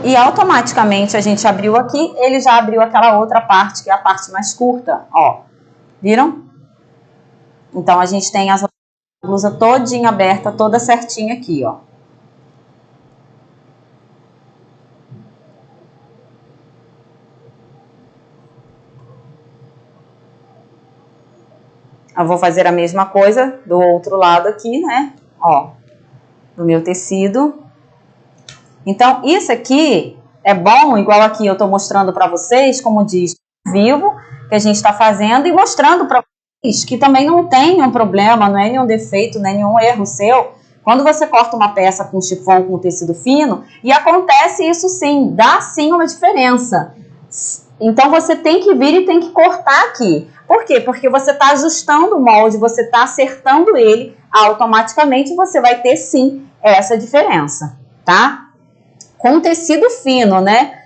E automaticamente a gente abriu aqui, ele já abriu aquela outra parte, que é a parte mais curta, ó. Viram? Então a gente tem a blusa todinha aberta, toda certinha aqui, ó. Eu vou fazer a mesma coisa do outro lado aqui, né? Ó, do meu tecido. Então, isso aqui é bom, igual aqui eu tô mostrando pra vocês, como diz, vivo, que a gente tá fazendo, e mostrando pra vocês que também não tem nenhum problema, não é nenhum defeito, não é nenhum erro seu. Quando você corta uma peça com chifão, com tecido fino, e acontece isso sim, dá sim uma diferença. Então, você tem que vir e tem que cortar aqui. Por quê? Porque você está ajustando o molde, você está acertando ele, automaticamente você vai ter sim essa diferença, tá? Com tecido fino, né?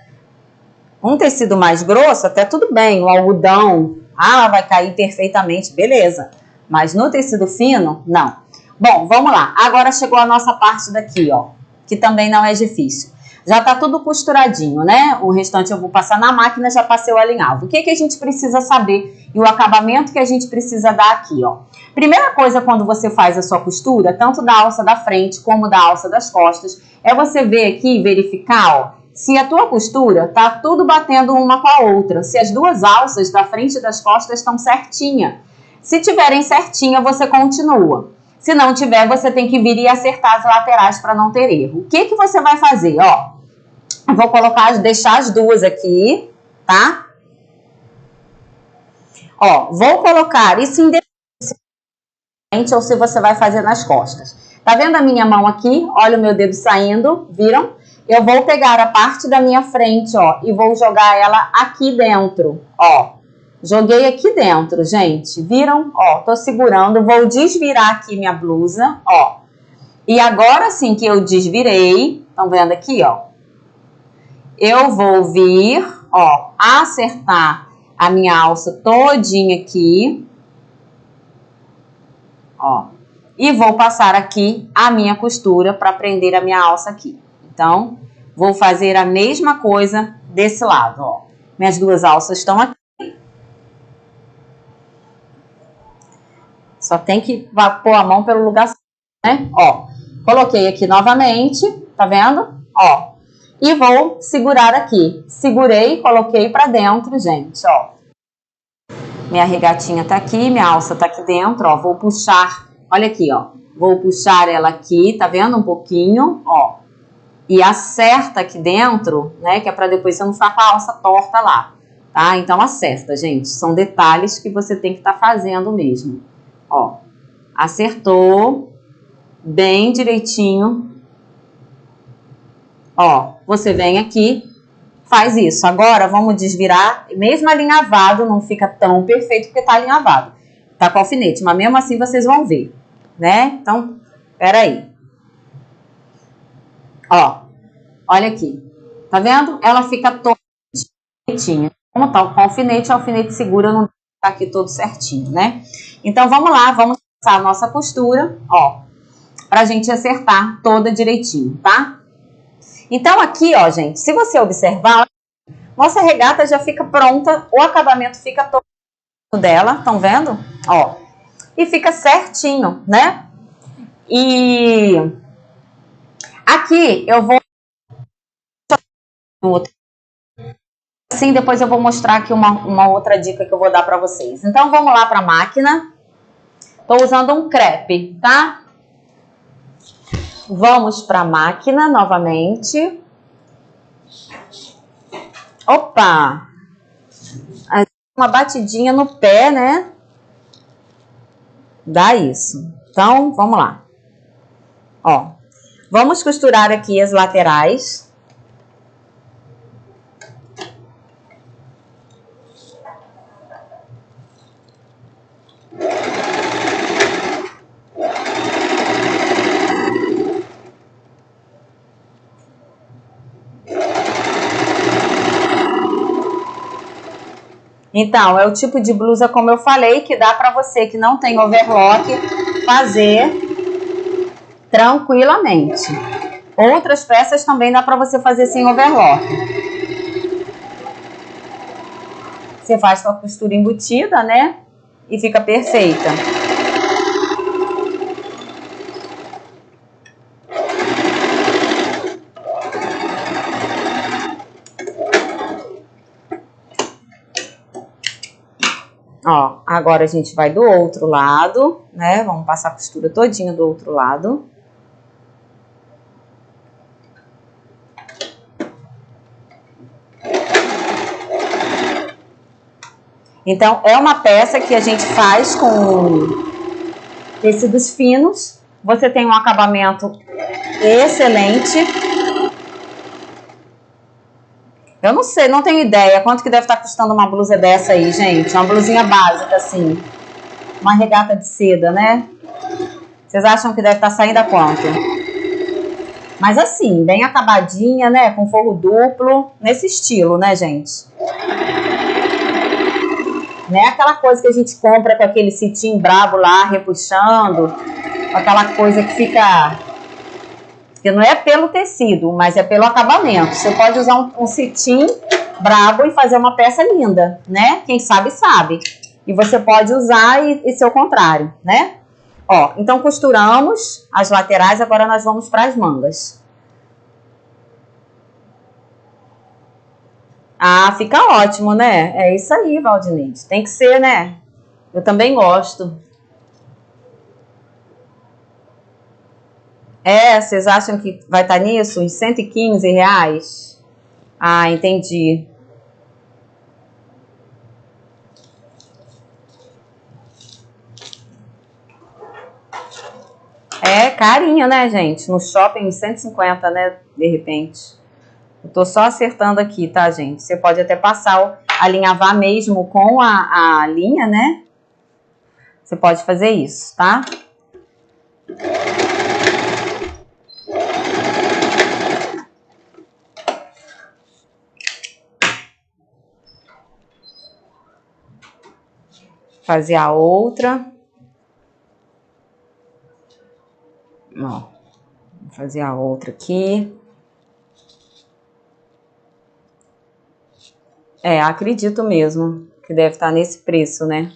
Um tecido mais grosso, até tudo bem, um algodão, vai cair perfeitamente, beleza. Mas no tecido fino, não. Bom, vamos lá. Agora chegou a nossa parte daqui, ó, que também não é difícil. Já tá tudo costuradinho, né? O restante eu vou passar na máquina, já passei o alinhavo. O que que a gente precisa saber e o acabamento que a gente precisa dar aqui, ó. Primeira coisa quando você faz a sua costura, tanto da alça da frente como da alça das costas, é você ver aqui e verificar, ó, se a tua costura tá tudo batendo uma com a outra, se as duas alças da frente e das costas estão certinha. Se tiverem certinha, você continua. Se não tiver, você tem que vir e acertar as laterais para não ter erro. O que que você vai fazer, ó? Eu vou deixar as duas aqui, tá? Ó, vou colocar isso independente ou se você vai fazer nas costas. Tá vendo a minha mão aqui? Olha o meu dedo saindo, viram? Eu vou pegar a parte da minha frente, ó, e vou jogar ela aqui dentro, ó. Joguei aqui dentro, gente, viram? Ó, tô segurando, vou desvirar aqui minha blusa, ó. E agora sim que eu desvirei, estão vendo aqui, ó. Eu vou vir, ó, acertar a minha alça todinha aqui, ó, e vou passar aqui a minha costura para prender a minha alça aqui. Então, vou fazer a mesma coisa desse lado, ó. Minhas duas alças estão aqui. Só tem que pôr a mão pelo lugar certo, né? Ó, coloquei aqui novamente, tá vendo? Ó. E vou segurar aqui. Segurei, coloquei pra dentro, gente, ó. Minha regatinha tá aqui, minha alça tá aqui dentro, ó. Vou puxar, olha aqui, ó. Vou puxar ela aqui, tá vendo? Um pouquinho, ó. E acerta aqui dentro, né? Que é pra depois você não ficar com a alça torta lá, tá? Então acerta, gente. São detalhes que você tem que estar fazendo mesmo. Ó. Acertou. Bem direitinho. Ó, você vem aqui, faz isso. Agora, vamos desvirar. Mesmo alinhavado, não fica tão perfeito porque tá alinhavado. Tá com alfinete, mas mesmo assim vocês vão ver, né? Então, peraí. Ó, olha aqui. Tá vendo? Ela fica toda direitinha. Como tá com alfinete, o alfinete segura, não tá aqui todo certinho, né? Então, vamos lá, vamos passar a nossa costura, ó, pra gente acertar toda direitinho, tá? Então, aqui, ó, gente, se você observar, nossa regata já fica pronta, o acabamento fica todo dela, estão vendo? Ó, e fica certinho, né? E aqui eu vou Assim, depois eu vou mostrar aqui uma outra dica que eu vou dar para vocês. Então, vamos lá para a máquina. Estou usando um crepe, tá? Vamos para a máquina novamente. Opa! Uma batidinha no pé, né? Dá isso. Então, vamos lá. Ó, vamos costurar aqui as laterais. Então, é o tipo de blusa, como eu falei, que dá para você que não tem overlock fazer tranquilamente. Outras peças também dá para você fazer sem overlock. Você faz com a costura embutida, né? E fica perfeita. Ó, agora a gente vai do outro lado, né? Vamos passar a costura todinha do outro lado. Então, é uma peça que a gente faz com tecidos finos. Você tem um acabamento excelente. Eu não sei, não tenho ideia quanto que deve estar custando uma blusa dessa aí, gente. Uma blusinha básica, assim. Uma regata de seda, né? Vocês acham que deve estar saindo a quanto? Mas assim, bem acabadinha, né? Com forro duplo, nesse estilo, né, gente? Não é aquela coisa que a gente compra com aquele cetim brabo lá, repuxando. Com aquela coisa que fica... que não é pelo tecido, mas é pelo acabamento. Você pode usar um cetim brabo e fazer uma peça linda, né? Quem sabe, sabe. E você pode usar e ser o contrário, né? Ó, então costuramos as laterais, agora nós vamos para as mangas. Ah, fica ótimo, né? É isso aí, Valdinete. Tem que ser, né? Eu também gosto. É, vocês acham que vai estar nisso? Uns R$115? Ah, entendi. É carinho, né, gente? No shopping, 150, né? De repente. Eu tô só acertando aqui, tá, gente? Você pode até passar, alinhavar mesmo com a linha, né? Você pode fazer isso, tá? Fazer a outra. Ó, vou fazer a outra aqui. É, acredito mesmo que deve estar nesse preço, né?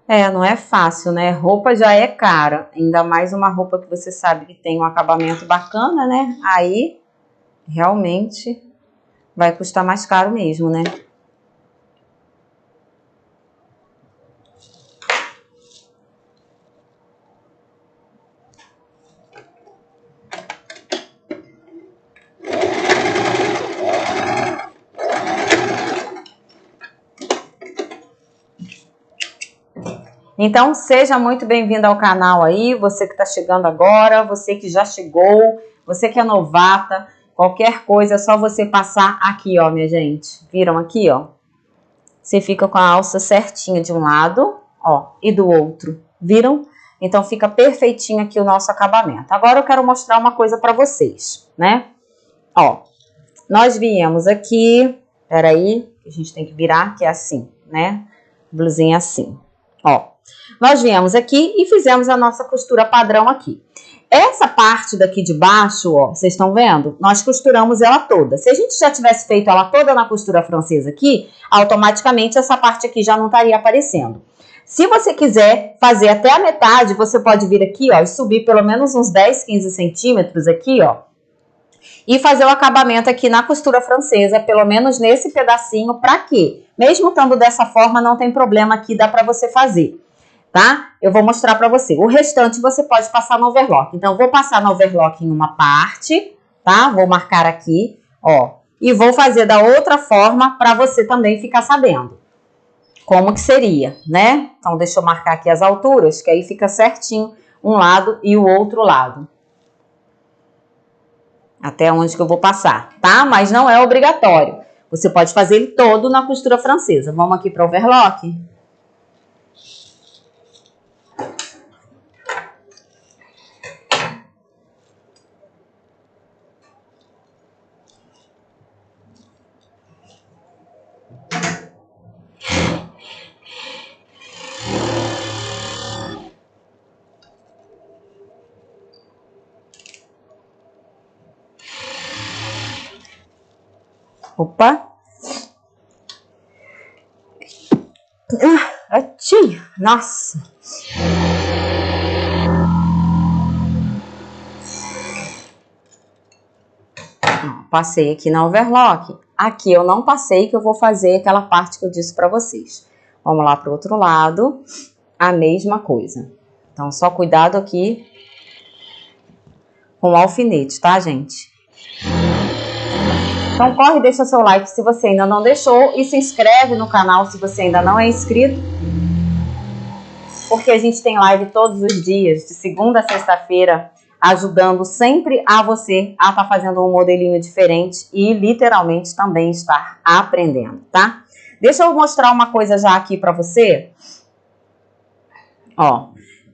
É, não é fácil, né? Roupa já é cara, ainda mais uma roupa que você sabe que tem um acabamento bacana, né? Aí, realmente, vai custar mais caro mesmo, né? Então, seja muito bem-vindo ao canal aí, você que está chegando agora, você que já chegou, você que é novata, qualquer coisa é só você passar aqui, ó, minha gente. Viram aqui, ó? Você fica com a alça certinha de um lado, ó, e do outro. Viram? Então, fica perfeitinho aqui o nosso acabamento. Agora, eu quero mostrar uma coisa para vocês, né? Ó, nós viemos aqui, peraí, a gente tem que virar, que é assim, né? Blusinha assim, ó. Nós viemos aqui e fizemos a nossa costura padrão aqui. Essa parte daqui de baixo, ó, vocês estão vendo? Nós costuramos ela toda. Se a gente já tivesse feito ela toda na costura francesa aqui, automaticamente essa parte aqui já não estaria aparecendo. Se você quiser fazer até a metade, você pode vir aqui, ó, e subir pelo menos uns 10, 15 centímetros aqui, ó, E fazer o acabamento aqui na costura francesa, pelo menos nesse pedacinho, pra quê? Mesmo estando dessa forma, não tem problema aqui, dá pra você fazer, tá? Eu vou mostrar pra você. O restante você pode passar no overlock. Então, vou passar no overlock em uma parte, tá? Vou marcar aqui, ó. E vou fazer da outra forma pra você também ficar sabendo como que seria, né? Então, deixa eu marcar aqui as alturas, que aí fica certinho um lado e o outro lado. Até onde que eu vou passar, tá? Mas não é obrigatório. Você pode fazer ele todo na costura francesa. Vamos aqui para o overlock. Opa! Ati! Nossa! Passei aqui na overlock. Aqui eu não passei, que eu vou fazer aquela parte que eu disse para vocês. Vamos lá para o outro lado. A mesma coisa. Então, só cuidado aqui com o alfinete, tá, gente? Então, corre e deixa seu like se você ainda não deixou. E se inscreve no canal se você ainda não é inscrito. Porque a gente tem live todos os dias, de segunda a sexta-feira, ajudando sempre a você a estar fazendo um modelinho diferente e literalmente também estar aprendendo, tá? Deixa eu mostrar uma coisa já aqui pra você. Ó,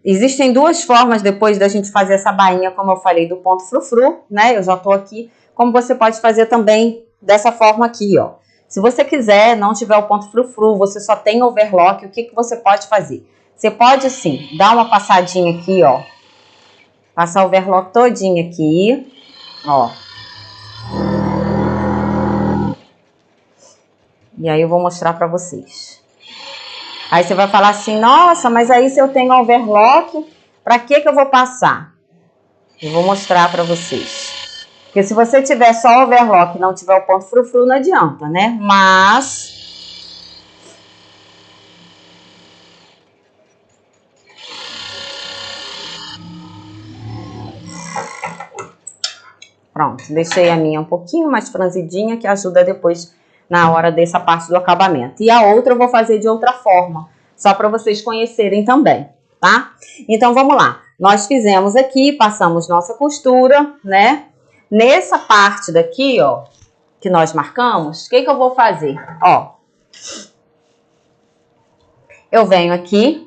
existem duas formas depois da gente fazer essa bainha, como eu falei, do ponto frufru, né? Eu já tô aqui. Como você pode fazer também dessa forma aqui, ó. Se você quiser, não tiver o ponto frufru, você só tem overlock, o que que você pode fazer? Você pode, assim, dar uma passadinha aqui, ó. Passar o overlock todinho aqui, ó. E aí eu vou mostrar pra vocês. Aí você vai falar assim, nossa, mas aí se eu tenho overlock, pra que que eu vou passar? Eu vou mostrar pra vocês. Porque se você tiver só overlock e não tiver o ponto frufru, não adianta, né? Mas pronto, deixei a minha um pouquinho mais franzidinha, que ajuda depois na hora dessa parte do acabamento. E a outra eu vou fazer de outra forma, só para vocês conhecerem também, tá? Então, vamos lá. Nós fizemos aqui, passamos nossa costura, né? Nessa parte daqui, ó, que nós marcamos, o que que eu vou fazer? Ó, eu venho aqui,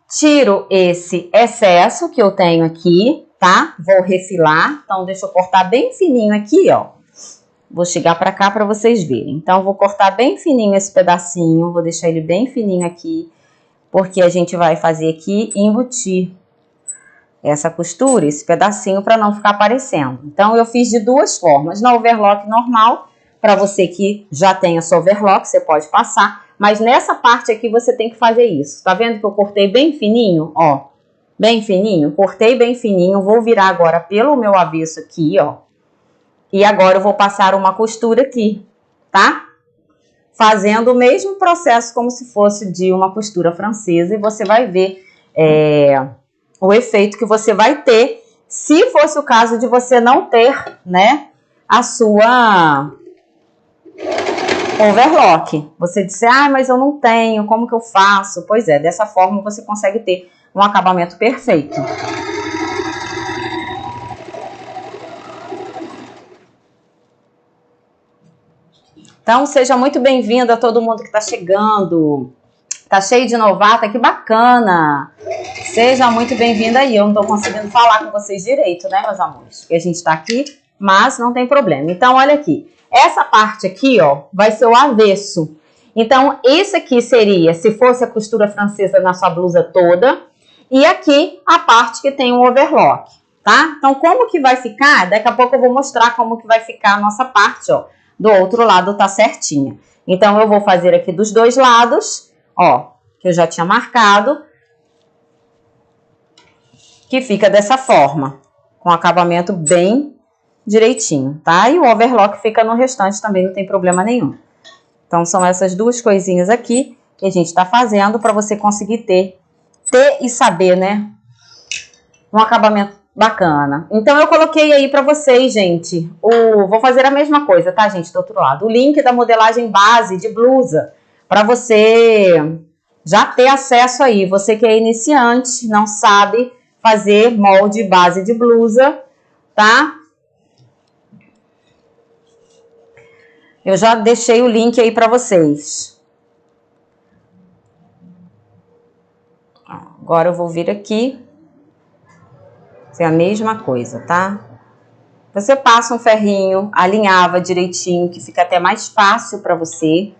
tiro esse excesso que eu tenho aqui, tá? Vou refilar, então deixa eu cortar bem fininho aqui, ó. Vou chegar pra cá pra vocês verem. Então, vou cortar bem fininho esse pedacinho, vou deixar ele bem fininho aqui, porque a gente vai fazer aqui e embutir essa costura, esse pedacinho, pra não ficar aparecendo. Então, eu fiz de duas formas. Na overlock normal, pra você que já tem a sua overlock, você pode passar. Mas nessa parte aqui você tem que fazer isso. Tá vendo que eu cortei bem fininho? Ó, bem fininho. Cortei bem fininho. Vou virar agora pelo meu avesso aqui, ó. E agora eu vou passar uma costura aqui, tá? Fazendo o mesmo processo como se fosse de uma costura francesa. E você vai ver o efeito que você vai ter se fosse o caso de você não ter, né, a sua overlock. Você disse, ah, mas eu não tenho, como que eu faço? Pois é, dessa forma você consegue ter um acabamento perfeito. Então, seja muito bem-vindo a todo mundo que está chegando. Tá cheio de novata, que bacana. Seja muito bem-vindo aí. Eu não tô conseguindo falar com vocês direito, né, meus amores? Porque a gente tá aqui, mas não tem problema. Então, olha aqui. Essa parte aqui, ó, vai ser o avesso. Então, esse aqui seria, se fosse a costura francesa na sua blusa toda. E aqui, a parte que tem o overlock, tá? Então, como que vai ficar? Daqui a pouco eu vou mostrar como que vai ficar a nossa parte, ó. Do outro lado tá certinha. Então, eu vou fazer aqui dos dois lados, ó, que eu já tinha marcado. Que fica dessa forma, com acabamento bem direitinho, tá? E o overlock fica no restante também, não tem problema nenhum. Então, são essas duas coisinhas aqui que a gente tá fazendo para você conseguir ter e saber, né? Um acabamento bacana. Então, eu coloquei aí para vocês, gente, vou fazer a mesma coisa, tá, gente, do outro lado. O link da modelagem base de blusa, para você já ter acesso aí. Você que é iniciante, não sabe fazer molde base de blusa, tá? Eu já deixei o link aí para vocês. Agora eu vou vir aqui. É a mesma coisa, tá? Você passa um ferrinho, alinhava direitinho, que fica até mais fácil para você,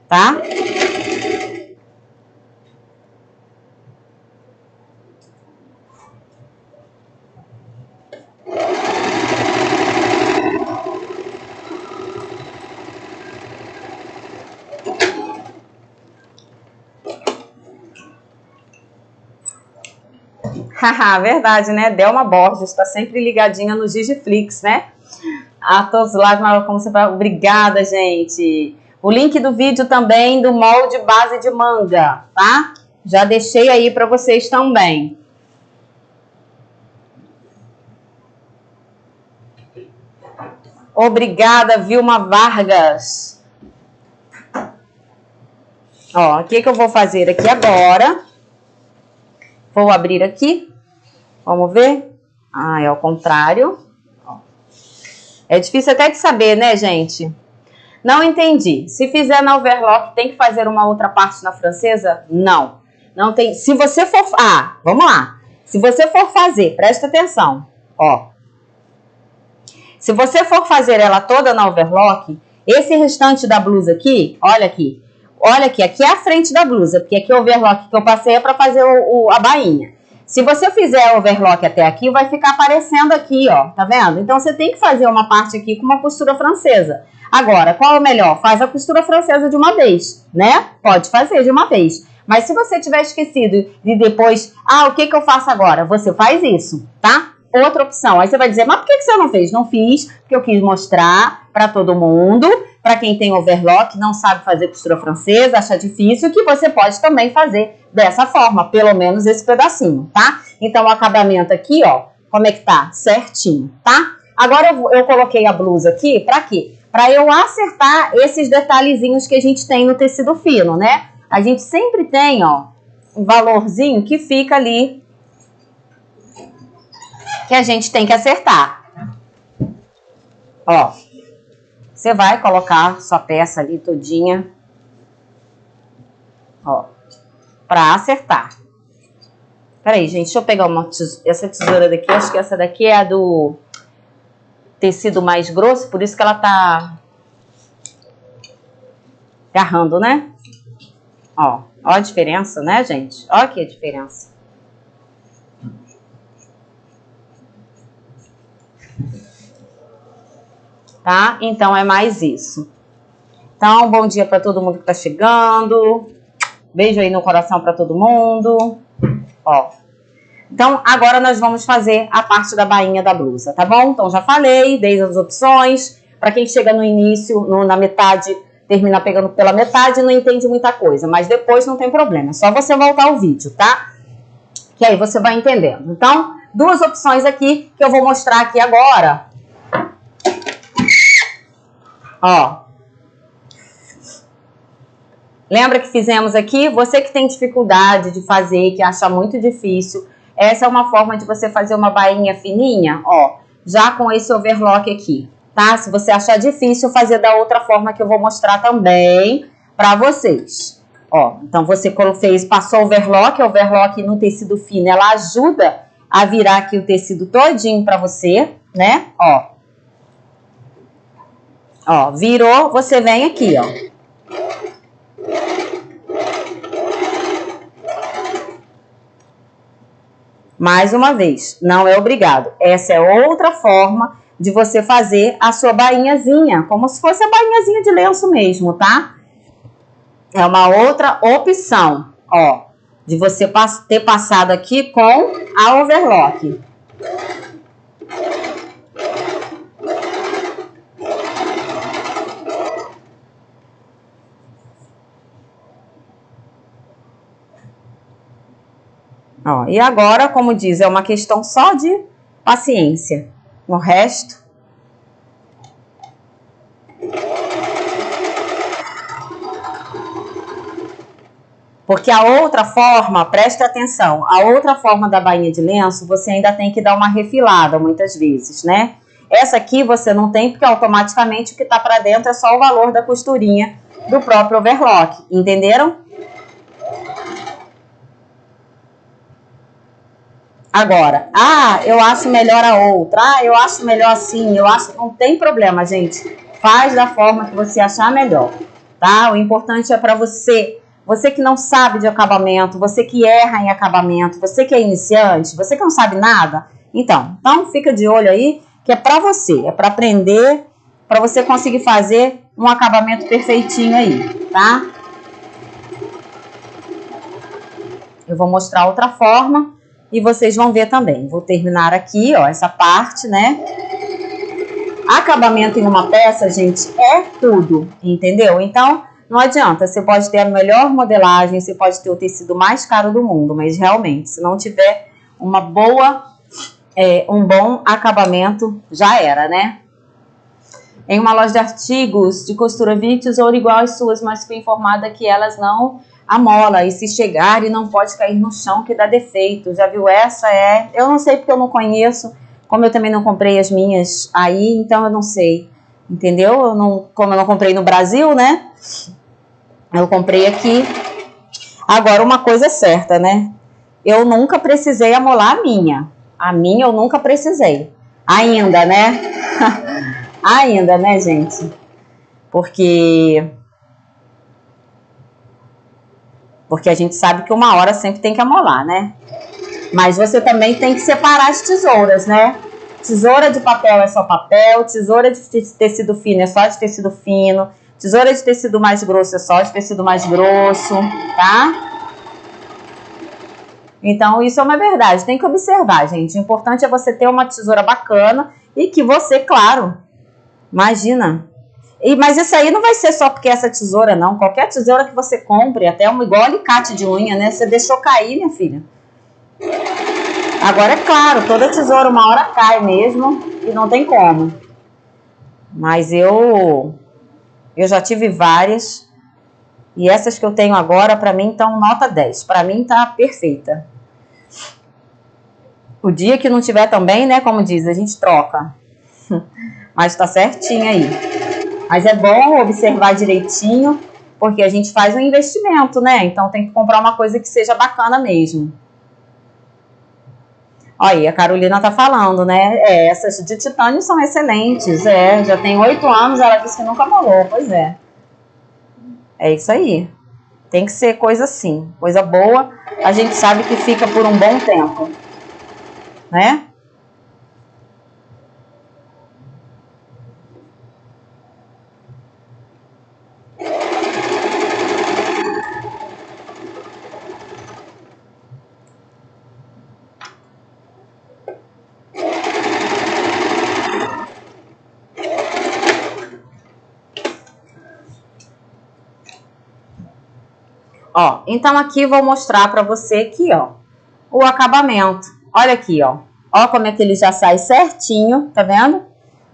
tá? Haha, verdade, né? Delma Borges está sempre ligadinha no Gigiflix, né? A todos lá, como você fala, obrigada, gente. O link do vídeo também do molde base de manga, tá? Já deixei aí para vocês também. Obrigada, Vilma Vargas. Ó, o que eu vou fazer aqui agora? Vou abrir aqui. Vamos ver? Ah, é ao contrário. É difícil até de saber, né, gente? Não entendi. Se fizer na overlock, tem que fazer uma outra parte na francesa? Não. Não tem. Se você for... Ah, vamos lá. Se você for fazer, presta atenção. Ó. Se você for fazer ela toda na overlock, esse restante da blusa aqui, olha aqui. Olha aqui, aqui é a frente da blusa, porque aqui o overlock que eu passei é para fazer a bainha. Se você fizer a overlock até aqui, vai ficar aparecendo aqui, ó, tá vendo? Então, você tem que fazer uma parte aqui com uma costura francesa. Agora, qual é o melhor? Faz a costura francesa de uma vez, né? Pode fazer de uma vez. Mas se você tiver esquecido de depois, o que eu faço agora? Você faz isso, tá? Outra opção. Aí você vai dizer, mas por que você não fez? Não fiz, porque eu quis mostrar para todo mundo, para quem tem overlock, não sabe fazer costura francesa, acha difícil, que você pode também fazer dessa forma, pelo menos esse pedacinho, tá? Então, o acabamento aqui, ó, como é que tá? Certinho, tá? Agora, eu coloquei a blusa aqui, pra quê? Pra eu acertar esses detalhezinhos que a gente tem no tecido fino, né? A gente sempre tem, ó, um valorzinho que fica ali, que a gente tem que acertar. Ó, você vai colocar sua peça ali todinha, ó, pra acertar. Peraí, gente, deixa eu pegar essa tesoura daqui. Acho que essa daqui é a do tecido mais grosso, por isso que ela tá agarrando, né? Ó a diferença, né, gente? Ó aqui a diferença. Tá? Então, é mais isso. Então, bom dia para todo mundo que tá chegando. Beijo aí no coração para todo mundo. Ó. Então, agora nós vamos fazer a parte da bainha da blusa, tá bom? Então, já falei, dei as opções. Para quem chega no início, na metade, termina pegando pela metade, não entende muita coisa. Mas depois não tem problema, é só você voltar ao vídeo, tá? Que aí você vai entendendo. Então, duas opções aqui que eu vou mostrar aqui agora. Ó. Lembra que fizemos aqui? Você que tem dificuldade de fazer, que acha muito difícil, essa é uma forma de você fazer uma bainha fininha, ó, já com esse overlock aqui, tá? Se você achar difícil, fazer da outra forma que eu vou mostrar também pra vocês. Ó, então você passou overlock, a overlock no tecido fino, ela ajuda a virar aqui o tecido todinho pra você, né? Ó. Ó, virou, você vem aqui, ó. Mais uma vez, não é obrigado. Essa é outra forma de você fazer a sua bainhazinha, como se fosse a bainhazinha de lenço mesmo, tá? É uma outra opção, ó, de você ter passado aqui com a overlock. Ó, e agora, como diz, é uma questão só de paciência. No resto... Porque a outra forma, preste atenção, a outra forma da bainha de lenço, você ainda tem que dar uma refilada muitas vezes, né? Essa aqui você não tem, porque automaticamente o que tá pra dentro é só o valor da costurinha do próprio overlock, entenderam? Agora, eu acho melhor a outra, eu acho melhor assim, eu acho... Não tem problema, gente. Faz da forma que você achar melhor, tá? O importante é pra você... Você que não sabe de acabamento, você que erra em acabamento, você que é iniciante, você que não sabe nada, então fica de olho aí, que é pra você, é pra aprender, pra você conseguir fazer um acabamento perfeitinho aí, tá? Eu vou mostrar outra forma e vocês vão ver também. Vou terminar aqui, ó, essa parte, né? Acabamento em uma peça, gente, é tudo, entendeu? Então... Não adianta, você pode ter a melhor modelagem, você pode ter o tecido mais caro do mundo, mas realmente, se não tiver uma boa, um bom acabamento, já era, né? Em uma loja de artigos de costura vi tesoura igual às suas, mas fui informada que elas não amolam, e se chegarem não pode cair no chão que dá defeito. Já viu essa? Eu não sei porque eu não conheço, como eu também não comprei as minhas aí, então eu não sei. Entendeu? Como eu não comprei no Brasil, né? Eu comprei aqui. Agora, uma coisa é certa, né? Eu nunca precisei amolar a minha. A minha eu nunca precisei. Ainda, né? Ainda, né, gente? Porque a gente sabe que uma hora sempre tem que amolar, né? Mas você também tem que separar as tesouras, né? Tesoura de papel é só papel, tesoura de tecido fino é só de tecido fino, tesoura de tecido mais grosso é só de tecido mais grosso, tá? Então, isso é uma verdade, tem que observar, gente. O importante é você ter uma tesoura bacana e que você, claro, imagina. Mas isso aí não vai ser só porque essa tesoura, não. Qualquer tesoura que você compre, até igual alicate de unha, né? Você deixou cair, minha filha. Agora, é claro, toda tesoura uma hora cai mesmo e não tem como. Mas eu já tive várias e essas que eu tenho agora, pra mim, estão nota 10. Pra mim, tá perfeita. O dia que não tiver também, né, como diz, a gente troca. Mas tá certinho aí. Mas é bom observar direitinho, porque a gente faz um investimento, né? Então tem que comprar uma coisa que seja bacana mesmo. Olha, a Carolina tá falando, né? Essas de titânio são excelentes. Já tem 8 anos, ela disse que nunca molou. Pois é. É isso aí. Tem que ser coisa assim. Coisa boa, a gente sabe que fica por um bom tempo. Né? Ó, então aqui vou mostrar pra você aqui, ó, o acabamento. Olha aqui, ó. Ó como é que ele já sai certinho, tá vendo?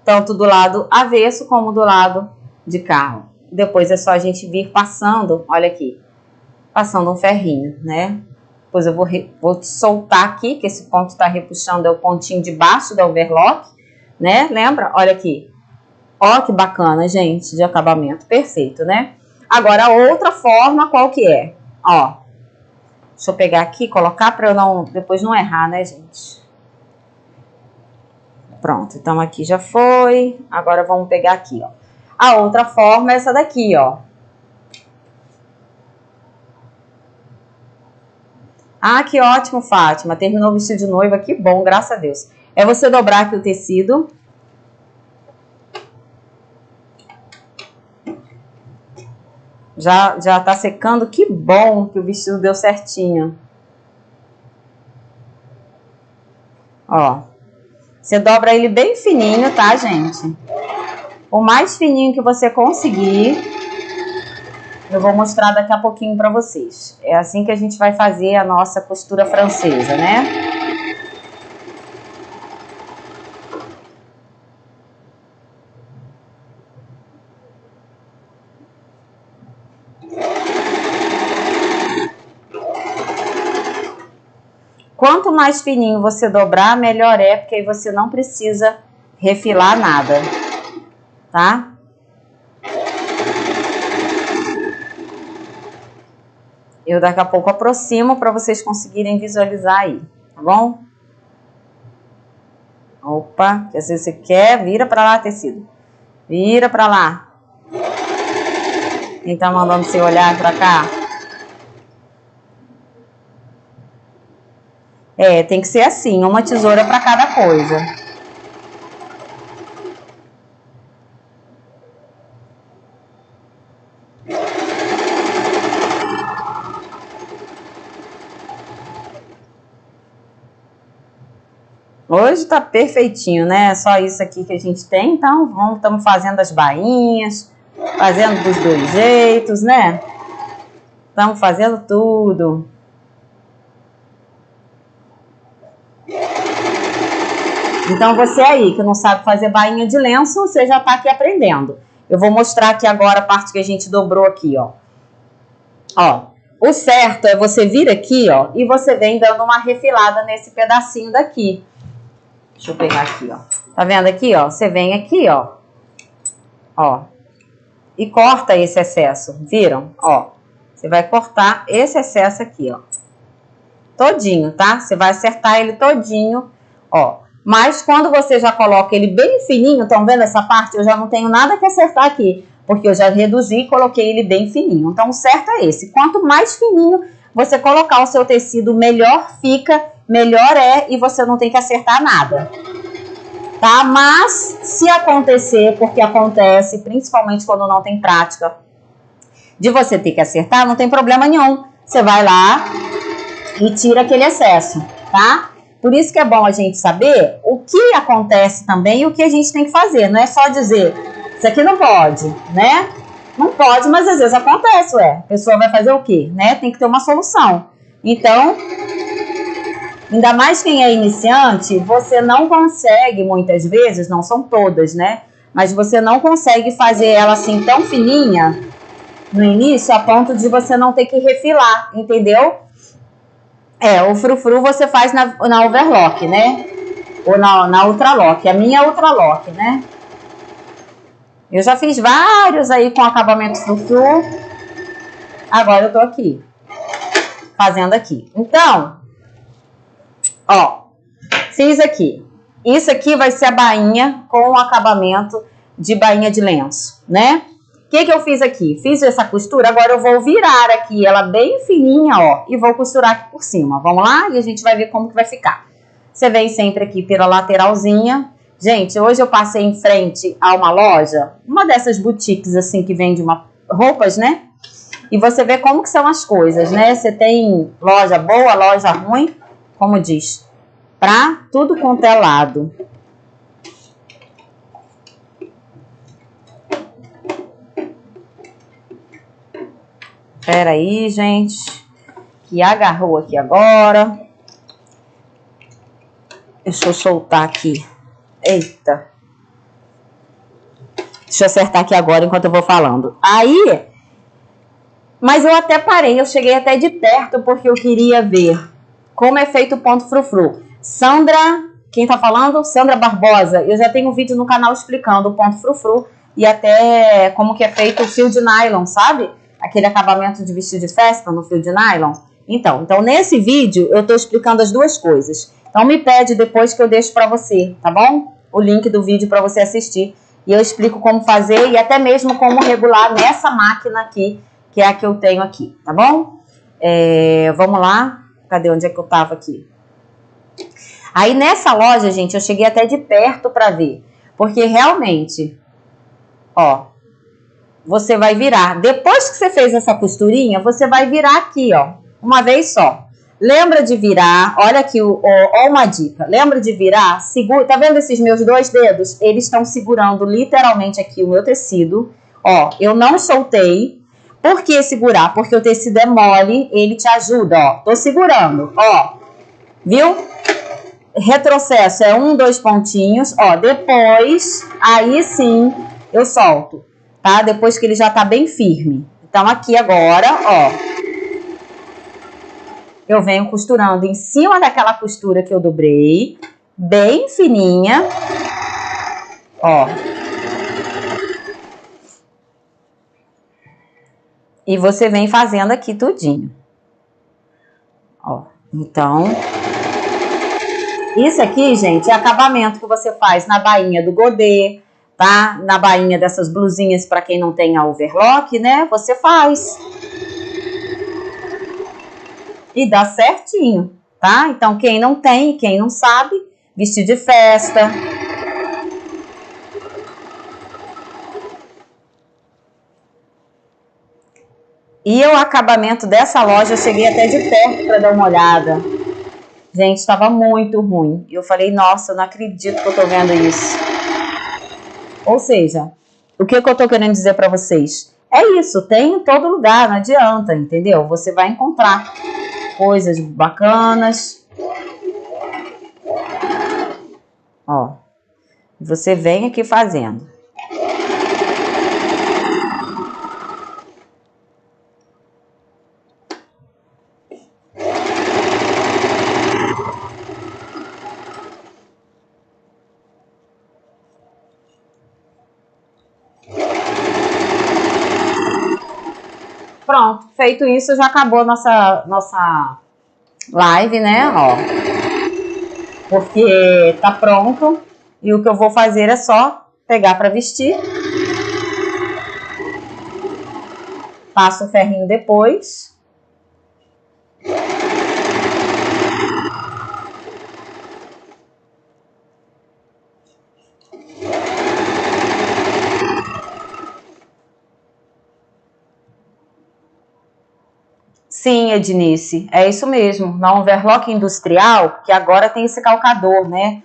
Tanto do lado avesso como do lado de cá. Depois é só a gente vir passando, olha aqui, passando um ferrinho, né? Depois eu vou soltar aqui, que esse ponto tá repuxando, é o pontinho de baixo da overlock, né? Lembra? Olha aqui. Ó que bacana, gente, de acabamento. Perfeito, né? Agora, a outra forma, qual que é? Ó, deixa eu pegar aqui, colocar para eu depois não errar, né, gente? Pronto, então aqui já foi. Agora vamos pegar aqui, ó. A outra forma é essa daqui, ó. Ah, que ótimo, Fátima. Terminou o vestido de noiva, que bom, graças a Deus. É você dobrar aqui o tecido. Já tá secando, que bom que o vestido deu certinho. Ó, você dobra ele bem fininho, tá, gente? O mais fininho que você conseguir. Eu vou mostrar daqui a pouquinho para vocês. É assim que a gente vai fazer a nossa costura francesa, né? Quanto mais fininho você dobrar, melhor é, porque aí você não precisa refilar nada, tá? Eu daqui a pouco aproximo para vocês conseguirem visualizar aí, tá bom? Opa, se você quer, vira para lá, tecido. Vira para lá. Quem tá mandando você olhar para cá? É, tem que ser assim, uma tesoura para cada coisa. Hoje tá perfeitinho, né? Só isso aqui que a gente tem, então estamos fazendo as bainhas, fazendo dos dois jeitos, né? Estamos fazendo tudo. Então você aí que não sabe fazer bainha de lenço, você já tá aqui aprendendo. Eu vou mostrar aqui agora a parte que a gente dobrou aqui, ó. Ó, o certo é você vir aqui, ó, e você vem dando uma refilada nesse pedacinho daqui. Deixa eu pegar aqui, ó. Tá vendo aqui, ó? Você vem aqui, ó. Ó. E corta esse excesso, viram? Ó. Você vai cortar esse excesso aqui, ó. Todinho, tá? Você vai acertar ele todinho, ó. Mas quando você já coloca ele bem fininho, estão vendo essa parte? Eu já não tenho nada que acertar aqui, porque eu já reduzi e coloquei ele bem fininho. Então o certo é esse. Quanto mais fininho você colocar o seu tecido, melhor fica, melhor é, e você não tem que acertar nada. Tá? Mas se acontecer, porque acontece, principalmente quando não tem prática, de você ter que acertar, não tem problema nenhum. Você vai lá e tira aquele excesso, tá? Por isso que é bom a gente saber o que acontece também e o que a gente tem que fazer. Não é só dizer, isso aqui não pode, né? Não pode, mas às vezes acontece, ué. A pessoa vai fazer o quê, né? Tem que ter uma solução. Então, ainda mais quem é iniciante, você não consegue, muitas vezes, não são todas, né? Mas você não consegue fazer ela assim tão fininha no início, a ponto de você não ter que refilar, entendeu? É, o frufru você faz na overlock, né? Ou na ultralock. A minha é ultralock, né? Eu já fiz vários aí com acabamento frufru. Agora eu tô aqui. Fazendo aqui. Então, ó. Fiz aqui. Isso aqui vai ser a bainha com o acabamento de bainha de lenço, né? O que eu fiz aqui? Fiz essa costura, agora eu vou virar aqui ela bem fininha, ó, e vou costurar aqui por cima. Vamos lá? E a gente vai ver como que vai ficar. Você vem sempre aqui pela lateralzinha. Gente, hoje eu passei em frente a uma loja, uma dessas boutiques assim que vende roupas, né? E você vê como que são as coisas, né? Você tem loja boa, loja ruim, como diz, pra tudo quanto é lado. Pera aí, gente, que agarrou aqui agora. Deixa eu soltar aqui. Eita. Deixa eu acertar aqui agora enquanto eu vou falando. Aí, mas eu até parei, eu cheguei até de perto porque eu queria ver como é feito o ponto frufru. Sandra, quem tá falando? Sandra Barbosa. Eu já tenho um vídeo no canal explicando o ponto frufru e até como que é feito o fio de nylon, sabe? Aquele acabamento de vestido de festa no fio de nylon. Então nesse vídeo eu tô explicando as duas coisas. Então me pede depois que eu deixo pra você, tá bom? O link do vídeo pra você assistir. E eu explico como fazer e até mesmo como regular nessa máquina aqui, que é a que eu tenho aqui, tá bom? Vamos lá. Cadê? Onde é que eu tava aqui? Aí nessa loja, gente, eu cheguei até de perto pra ver. Porque realmente, ó, você vai virar. Depois que você fez essa costurinha, você vai virar aqui, ó, uma vez só. Lembra de virar, olha aqui, ó, uma dica. Lembra de virar, segura, tá vendo esses meus dois dedos? Eles estão segurando literalmente aqui o meu tecido. Ó, eu não soltei, Por que segurar? Porque o tecido é mole, ele te ajuda, ó. Tô segurando, ó. Viu? Retrocesso é 1, 2 pontinhos, ó. Depois, aí sim, eu solto, tá? Depois que ele já tá bem firme. Então, aqui agora, ó, eu venho costurando em cima daquela costura que eu dobrei, bem fininha, ó. E você vem fazendo aqui tudinho. Ó, então, isso aqui, gente, é acabamento que você faz na bainha do godê, tá? Na bainha dessas blusinhas para quem não tem a overlock, né? Você faz. E dá certinho, tá? Então, quem não tem, quem não sabe, vestir de festa. E o acabamento dessa loja, eu cheguei até de perto para dar uma olhada. Gente, estava muito ruim. Eu falei, nossa, eu não acredito que eu tô vendo isso. Ou seja, o que eu tô querendo dizer para vocês? É isso, tem em todo lugar, não adianta, entendeu? Você vai encontrar coisas bacanas. Ó, você vem aqui fazendo. Pronto, feito isso, já acabou nossa live, né? Ó, porque tá pronto. E o que eu vou fazer é só pegar para vestir. Passo o ferrinho depois. Sim, Ednice, é isso mesmo. Na overlock industrial, que agora tem esse calcador, né?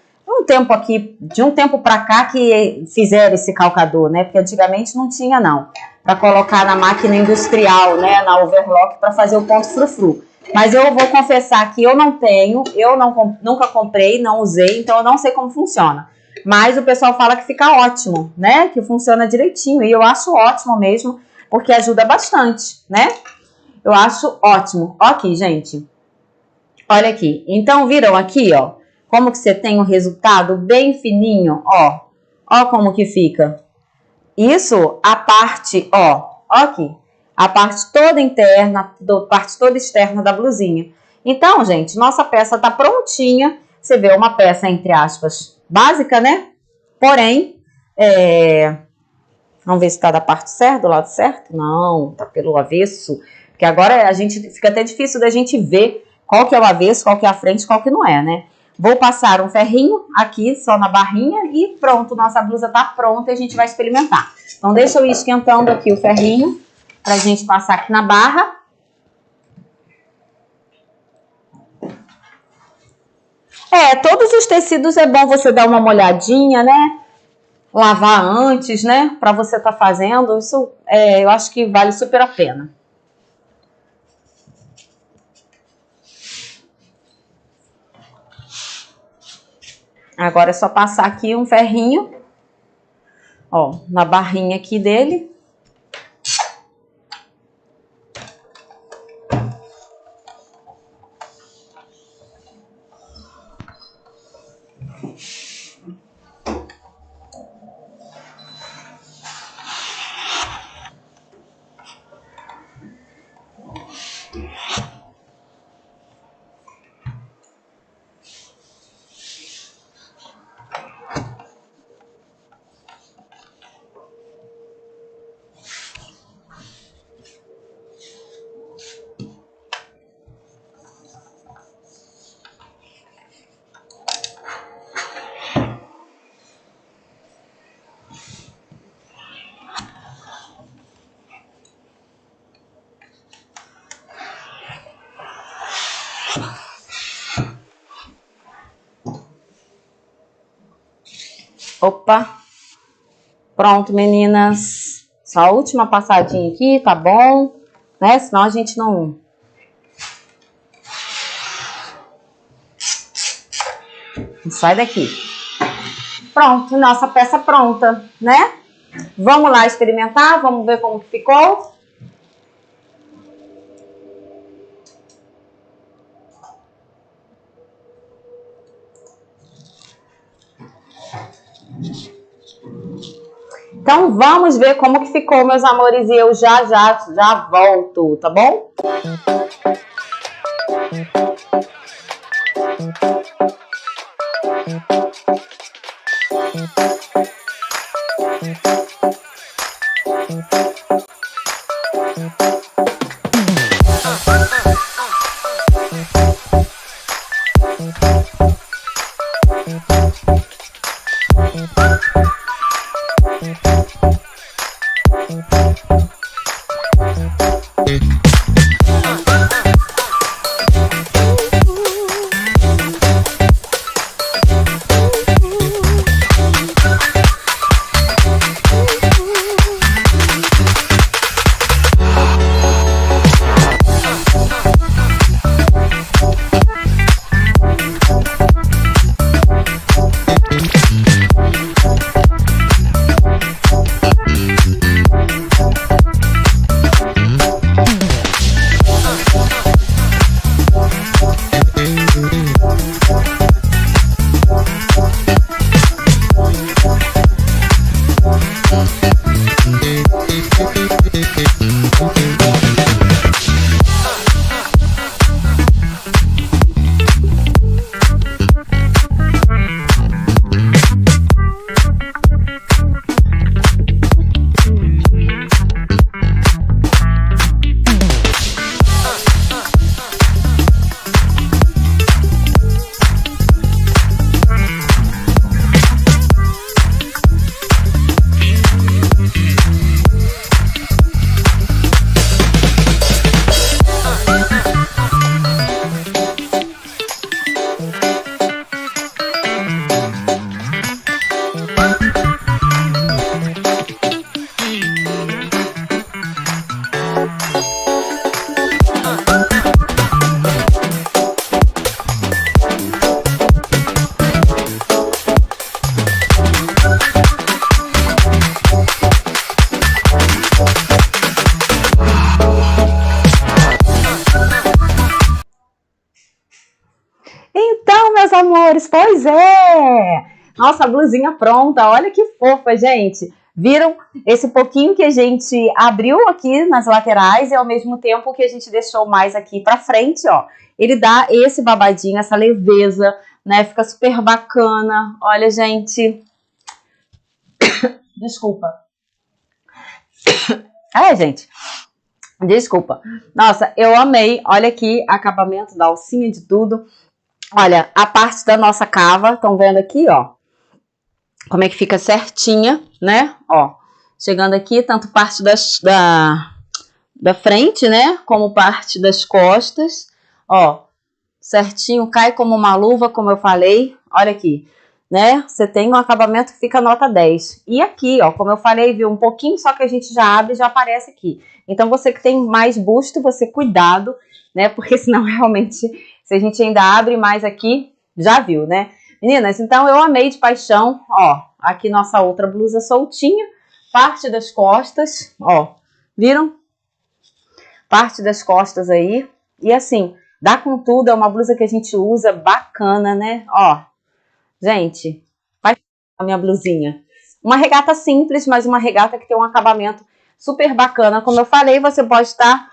De um tempo para cá que fizeram esse calcador, né? Porque antigamente não tinha, não. Para colocar na máquina industrial, né? Na overlock, para fazer o ponto frufru. Mas eu vou confessar que eu não tenho, nunca comprei, não usei, então eu não sei como funciona. Mas o pessoal fala que fica ótimo, né? Que funciona direitinho. E eu acho ótimo mesmo, porque ajuda bastante, né? Eu acho ótimo. Ó aqui, gente. Olha aqui. Então, viram aqui, ó? Como que você tem um resultado bem fininho, ó. Ó como que fica. Isso, a parte, ó. Ó aqui. A parte toda interna, parte toda externa da blusinha. Então, gente, nossa peça tá prontinha. Você vê uma peça, entre aspas, básica, né? Porém, vamos ver se tá da parte certa, do lado certo. Não, tá pelo avesso. Porque agora a gente fica até difícil da gente ver qual que é o avesso, qual que é a frente, qual que não é, né? Vou passar um ferrinho aqui só na barrinha e pronto, nossa blusa tá pronta e a gente vai experimentar. Então deixa eu ir esquentando aqui o ferrinho pra gente passar aqui na barra. Todos os tecidos é bom você dar uma molhadinha, né? Lavar antes, né? Pra você tá fazendo, isso eu acho que vale super a pena. Agora é só passar aqui um ferrinho, ó, na barrinha aqui dele. Opa! Pronto, meninas. A última passadinha aqui, tá bom? Né? Senão a gente não... Sai daqui. Pronto, nossa peça pronta, né? Vamos lá experimentar, vamos ver como que ficou. Então vamos ver como que ficou, meus amores, e eu já volto, tá bom? Então, meus amores, pois é! Nossa, blusinha pronta, olha que fofa, gente! Viram esse pouquinho que a gente abriu aqui nas laterais e ao mesmo tempo que a gente deixou mais aqui pra frente, ó. Ele dá esse babadinho, essa leveza, né? Fica super bacana. Olha, gente. Desculpa. Gente. Desculpa. Nossa, eu amei. Olha aqui, acabamento da alcinha, de tudo. Olha, a parte da nossa cava, estão vendo aqui, ó, como é que fica certinha, né? Ó, chegando aqui, tanto parte da frente, né, como parte das costas, ó, certinho, cai como uma luva, como eu falei, olha aqui, né? Você tem um acabamento que fica nota 10. E aqui, ó, como eu falei, viu, um pouquinho só que a gente já abre e já aparece aqui. Então, você que tem mais busto, você cuidado, né? Porque senão, realmente, se a gente ainda abre mais aqui, já viu, né? Meninas, então eu amei de paixão, ó, aqui nossa outra blusa soltinha, parte das costas, ó, viram? Parte das costas aí, e assim, dá com tudo, é uma blusa que a gente usa, bacana, né? Ó, gente, faz a minha blusinha. Uma regata simples, mas uma regata que tem um acabamento super bacana. Como eu falei, você pode estar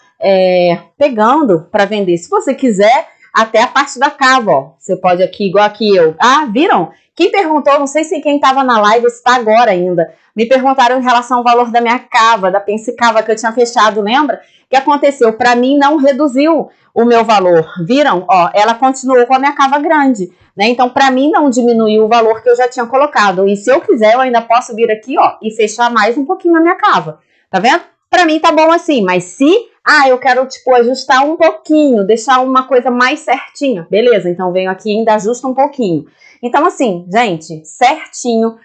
pegando para vender. Se você quiser, até a parte da cava, ó. Você pode aqui, igual aqui eu. Ah, viram? Quem perguntou, não sei se quem estava na live está agora ainda, me perguntaram em relação ao valor da minha cava, da pence cava que eu tinha fechado, lembra? O que aconteceu? Para mim não reduziu o meu valor, viram? Ó, ela continuou com a minha cava grande, né? Então, para mim não diminuiu o valor que eu já tinha colocado. E se eu quiser, eu ainda posso vir aqui, ó, e fechar mais um pouquinho a minha cava. Tá vendo? Para mim tá bom assim, mas se eu quero, tipo, ajustar um pouquinho, deixar uma coisa mais certinha. Beleza, então venho aqui e ainda ajusto um pouquinho. Então, assim, gente, certinho.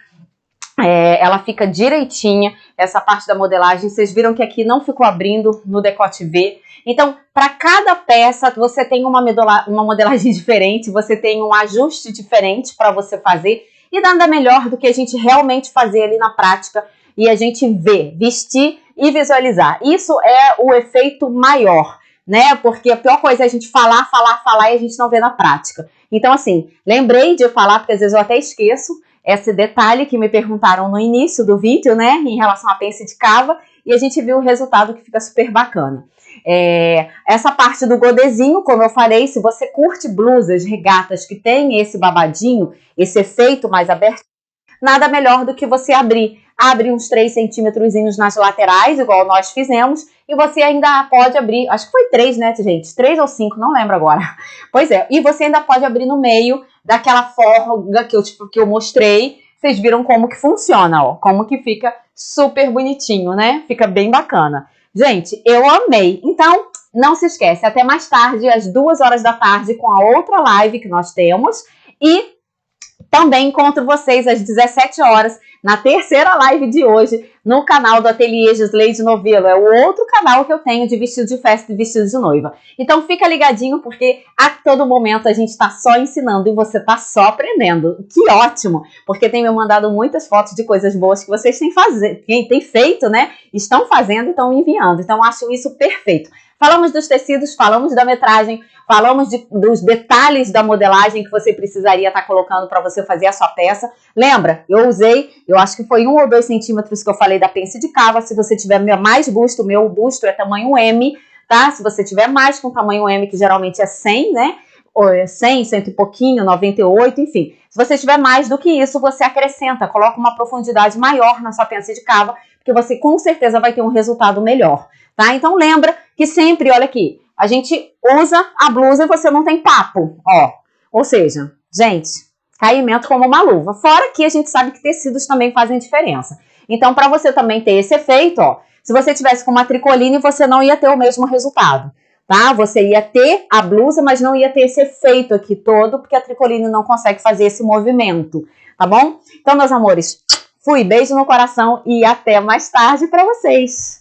ela fica direitinha, essa parte da modelagem. Vocês viram que aqui não ficou abrindo no decote V. Então, para cada peça, você tem uma modelagem diferente, você tem um ajuste diferente para você fazer. E nada melhor do que a gente realmente fazer ali na prática e a gente ver, vestir e visualizar. Isso é o efeito maior, né? Porque a pior coisa é a gente falar e a gente não vê na prática. Então, assim, lembrei de falar, porque às vezes eu até esqueço, esse detalhe que me perguntaram no início do vídeo, né, em relação à pence de cava, e a gente viu o resultado que fica super bacana. Essa parte do godezinho, como eu falei, se você curte blusas, regatas que tem esse babadinho, esse efeito mais aberto, nada melhor do que você abre uns 3 centímetros nas laterais, igual nós fizemos, e você ainda pode abrir, acho que foi 3, né, gente? 3 ou 5, não lembro agora. Pois é, e você ainda pode abrir no meio daquela forma que eu mostrei. Vocês viram como que funciona, ó, como que fica super bonitinho, né? Fica bem bacana. Gente, eu amei. Então, não se esquece, até mais tarde, às 2 horas da tarde, com a outra live que nós temos, e também encontro vocês às 17 horas na terceira live de hoje no canal do Ateliê Gisleide Novelo. É o outro canal que eu tenho de vestido de festa e vestido de noiva. Então fica ligadinho, porque a todo momento a gente está só ensinando e você está só aprendendo. Que ótimo! Porque tem me mandado muitas fotos de coisas boas que vocês têm feito, né? Estão fazendo e estão enviando. Então acho isso perfeito. Falamos dos tecidos, falamos da metragem, falamos dos detalhes da modelagem que você precisaria estar colocando para você fazer a sua peça. Lembra, eu acho que foi 1 ou 2 centímetros que eu falei da pence de cava. Se você tiver mais busto, meu busto é tamanho M, tá? Se você tiver mais com tamanho M, que geralmente é 100, né? Ou é 100, 100 e pouquinho, 98, enfim. Se você tiver mais do que isso, você acrescenta, coloca uma profundidade maior na sua pence de cava, porque você com certeza vai ter um resultado melhor, tá? Então lembra que sempre, olha aqui, a gente usa a blusa e você não tem papo, ó. Ou seja, gente, caimento como uma luva. Fora que a gente sabe que tecidos também fazem diferença. Então, para você também ter esse efeito, ó, se você tivesse com uma tricoline, você não ia ter o mesmo resultado, tá? Você ia ter a blusa, mas não ia ter esse efeito aqui todo, porque a tricoline não consegue fazer esse movimento, tá bom? Então, meus amores, fui, beijo no coração e até mais tarde para vocês.